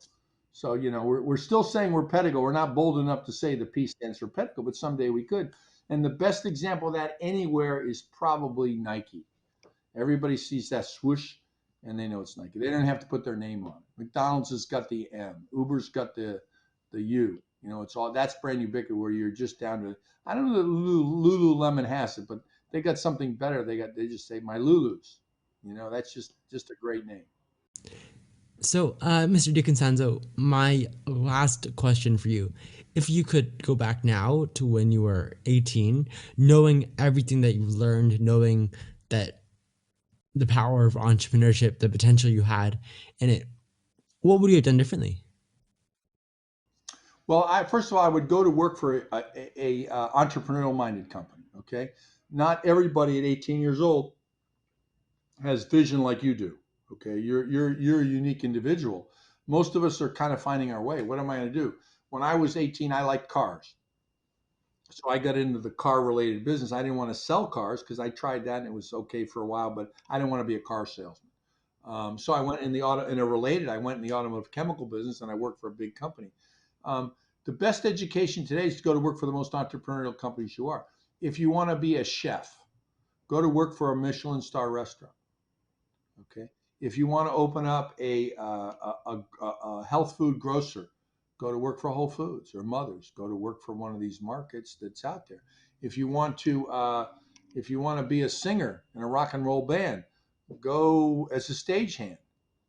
So we're still saying we're Pedego. We're not bold enough to say the P stands for Pedego, but someday we could. And the best example of that anywhere is probably Nike. Everybody sees that swoosh and they know it's Nike. They don't have to put their name on it. McDonald's has got the M. Uber's got the U. It's all that's brand ubiquity where you're just down to, I don't know that Lululemon has it, but they got something better. They just say my Lulus. That's just a great name. Mr. DiCostanzo, my last question for you. If you could go back now to when you were 18, knowing everything that you've learned, knowing that the power of entrepreneurship, the potential you had in it, what would you have done differently? Well, first of all, I would go to work for entrepreneurial minded company. Okay, not everybody at 18 years old has vision like you do. Okay, you're a unique individual. Most of us are kind of finding our way. What am I going to do? When I was 18, I liked cars, so I got into the car related business. I didn't want to sell cars because I tried that and it was okay for a while, but I didn't want to be a car salesman. So I went in the auto in a related. I went in the automotive chemical business and I worked for a big company. Um, the best education today is to go to work for the most entrepreneurial companies you are. If you want to be a chef, go to work for a Michelin star restaurant. Okay. If you want to open up a health food grocer, go to work for Whole Foods or Mothers. Go to work for one of these markets that's out there. If you want to, if you want to be a singer in a rock and roll band, go as a stagehand.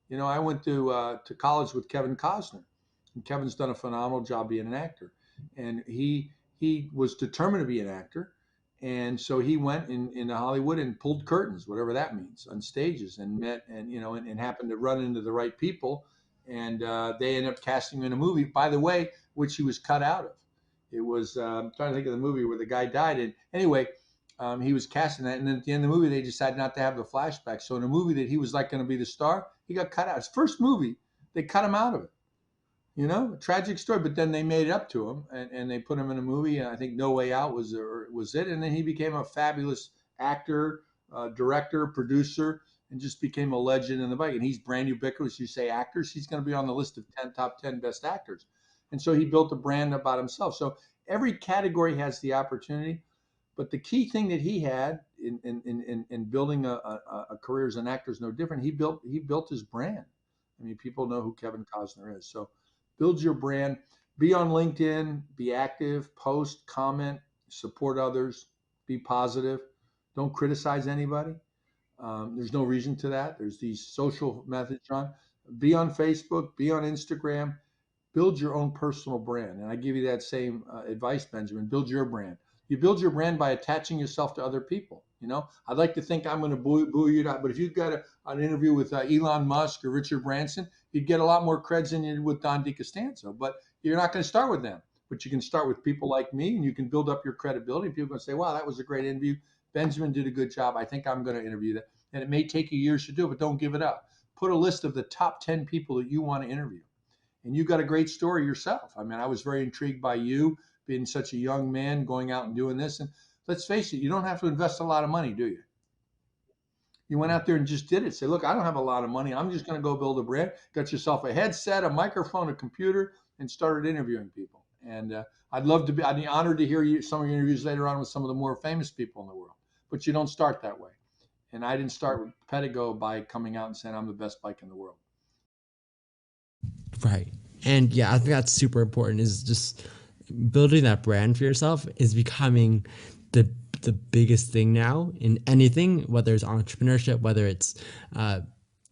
You know, I went to college with Kevin Costner, and Kevin's done a phenomenal job being an actor, and he was determined to be an actor, and so he went into Hollywood and pulled curtains, whatever that means, on stages, and met and you know and happened to run into the right people, and they ended up casting him in a movie. By the way, which he was cut out of. It was I'm trying to think of the movie where the guy died. And anyway, he was casting that, and then at the end of the movie, they decided not to have the flashback. So in a movie that he was like going to be the star, he got cut out. His first movie, they cut him out of it. You know, a tragic story, but then they made it up to him, and they put him in a movie. And I think No Way Out was it, and then he became a fabulous actor, director, producer, and just became a legend in the bike. And he's brand ubiquitous. You say actors, he's going to be on the list of 10 top 10 best actors. And so he built a brand about himself. So every category has the opportunity. But the key thing that he had in building a career as an actor is no different. He built his brand. I mean, people know who Kevin Costner is. So build your brand. Be on LinkedIn. Be active. Post, comment, support others. Be positive. Don't criticize anybody. There's no reason to that. There's these social methods, John. Be on Facebook. Be on Instagram. Build your own personal brand. And I give you that same advice, Benjamin. Build your brand. You build your brand by attaching yourself to other people. You know, I'd like to think I'm going to boo you out, but if you've got an interview with Elon Musk or Richard Branson, you'd get a lot more creds than you did with Don DiCostanzo. But you're not going to start with them. But you can start with people like me, and you can build up your credibility. People are going to say, "Wow, that was a great interview. Benjamin did a good job. I think I'm going to interview that." And it may take you years to do it, but don't give it up. Put a list of the top 10 people that you want to interview, and you got a great story yourself. I mean, I was very intrigued by you being such a young man going out and doing this. And let's face it, you don't have to invest a lot of money, do you? You went out there and just did it. Say, look, I don't have a lot of money. I'm just going to go build a brand. Got yourself a headset, a microphone, a computer, and started interviewing people. And I'd be honored to hear some of your interviews later on with some of the more famous people in the world. But you don't start that way. And I didn't start with Pedego by coming out and saying I'm the best bike in the world. Right. And yeah, I think that's super important is just building that brand for yourself is becoming the the biggest thing now in anything, whether it's entrepreneurship, whether it's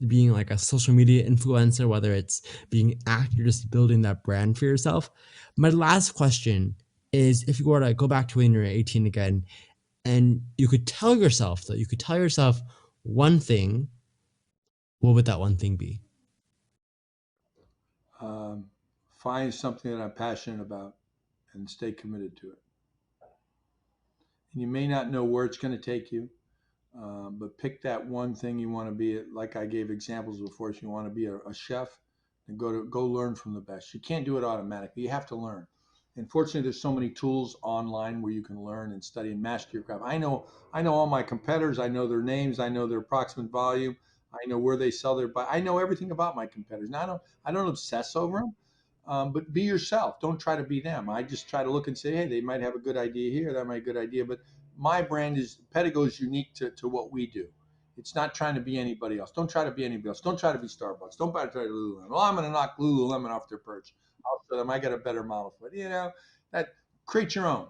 being like a social media influencer, whether it's being actor, just building that brand for yourself. My last question is if you were to go back to when you were 18 again and you could tell yourself that you could tell yourself one thing, what would that one thing be? Um, Find something that I'm passionate about and stay committed to it. And you may not know where it's going to take you, but pick that one thing you want to be. Like I gave examples before, if you want to be a chef, then go learn from the best. You can't do it automatically. You have to learn. And fortunately, there's so many tools online where you can learn and study and master your craft. I know all my competitors. I know their names. I know their approximate volume. I know where they sell their. I know everything about my competitors. Now I don't obsess over them, but be yourself. Don't try to be them. I just try to look and say, hey, they might have a good idea here. That might be a good idea. But my brand is Pedigo is unique to what we do. It's not trying to be anybody else. Don't try to be anybody else. Don't try to be Starbucks. Don't try to be Lululemon. Well, I'm going to knock Lululemon off their perch. I'll show them I got a better model for it. You know, that create your own.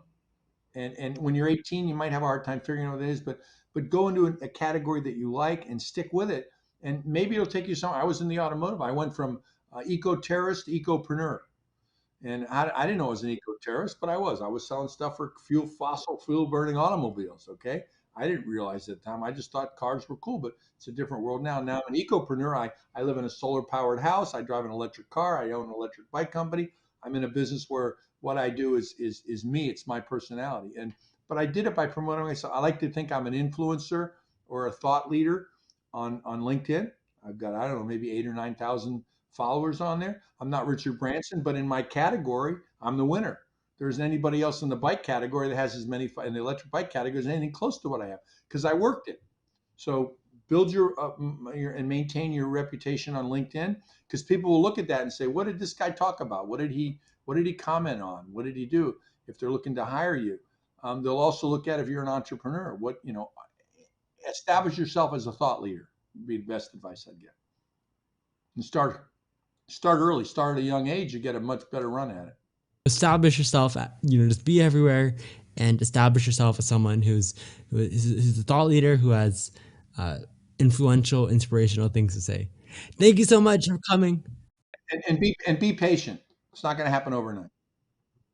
And when you're 18, you might have a hard time figuring out what it is, but go into a category that you like and stick with it. And maybe it'll take you somewhere. I was in the automotive. I went from eco-terrorist to ecopreneur. And I didn't know I was an eco-terrorist, but I was. I was selling stuff for fossil fuel burning automobiles. Okay. I didn't realize at the time. I just thought cars were cool, but it's a different world now. Now I'm an ecopreneur. I live in a solar powered house. I drive an electric car. I own an electric bike company. I'm in a business where what I do is me. It's my personality. But I did it by promoting myself. I like to think I'm an influencer or a thought leader on LinkedIn. I've got, I don't know, maybe 8 or 9,000 followers on there. I'm not Richard Branson, but in my category, I'm the winner. There isn't anybody else in the bike category that has as many, in the electric bike category, as anything close to what I have, because I worked it. So build your and maintain your reputation on LinkedIn, because people will look at that and say, what did this guy talk about? What did he comment on? What did he do? If they're looking to hire you, they'll also look at if you're an entrepreneur. Establish yourself as a thought leader would be the best advice I'd get. And start early, start at a young age. You get a much better run at it. Establish yourself at, just be everywhere and establish yourself as someone who's a thought leader, who has influential, inspirational things to say. Thank you so much for coming. And be patient. It's not going to happen overnight.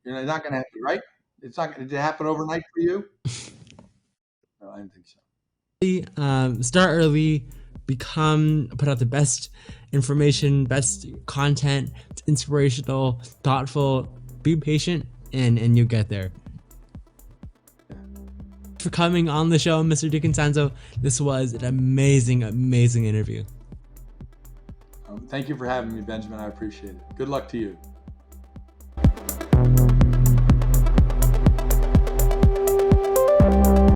You're not going to happen, right? It's not going to happen overnight for you. No, I don't think so. Start early, put out the best information, best content. It's inspirational, thoughtful. Be patient, and you'll get there. For coming on the show, Mr. DiCostanzo. This was an amazing interview. Thank you for having me, Benjamin. I appreciate it. Good luck to you.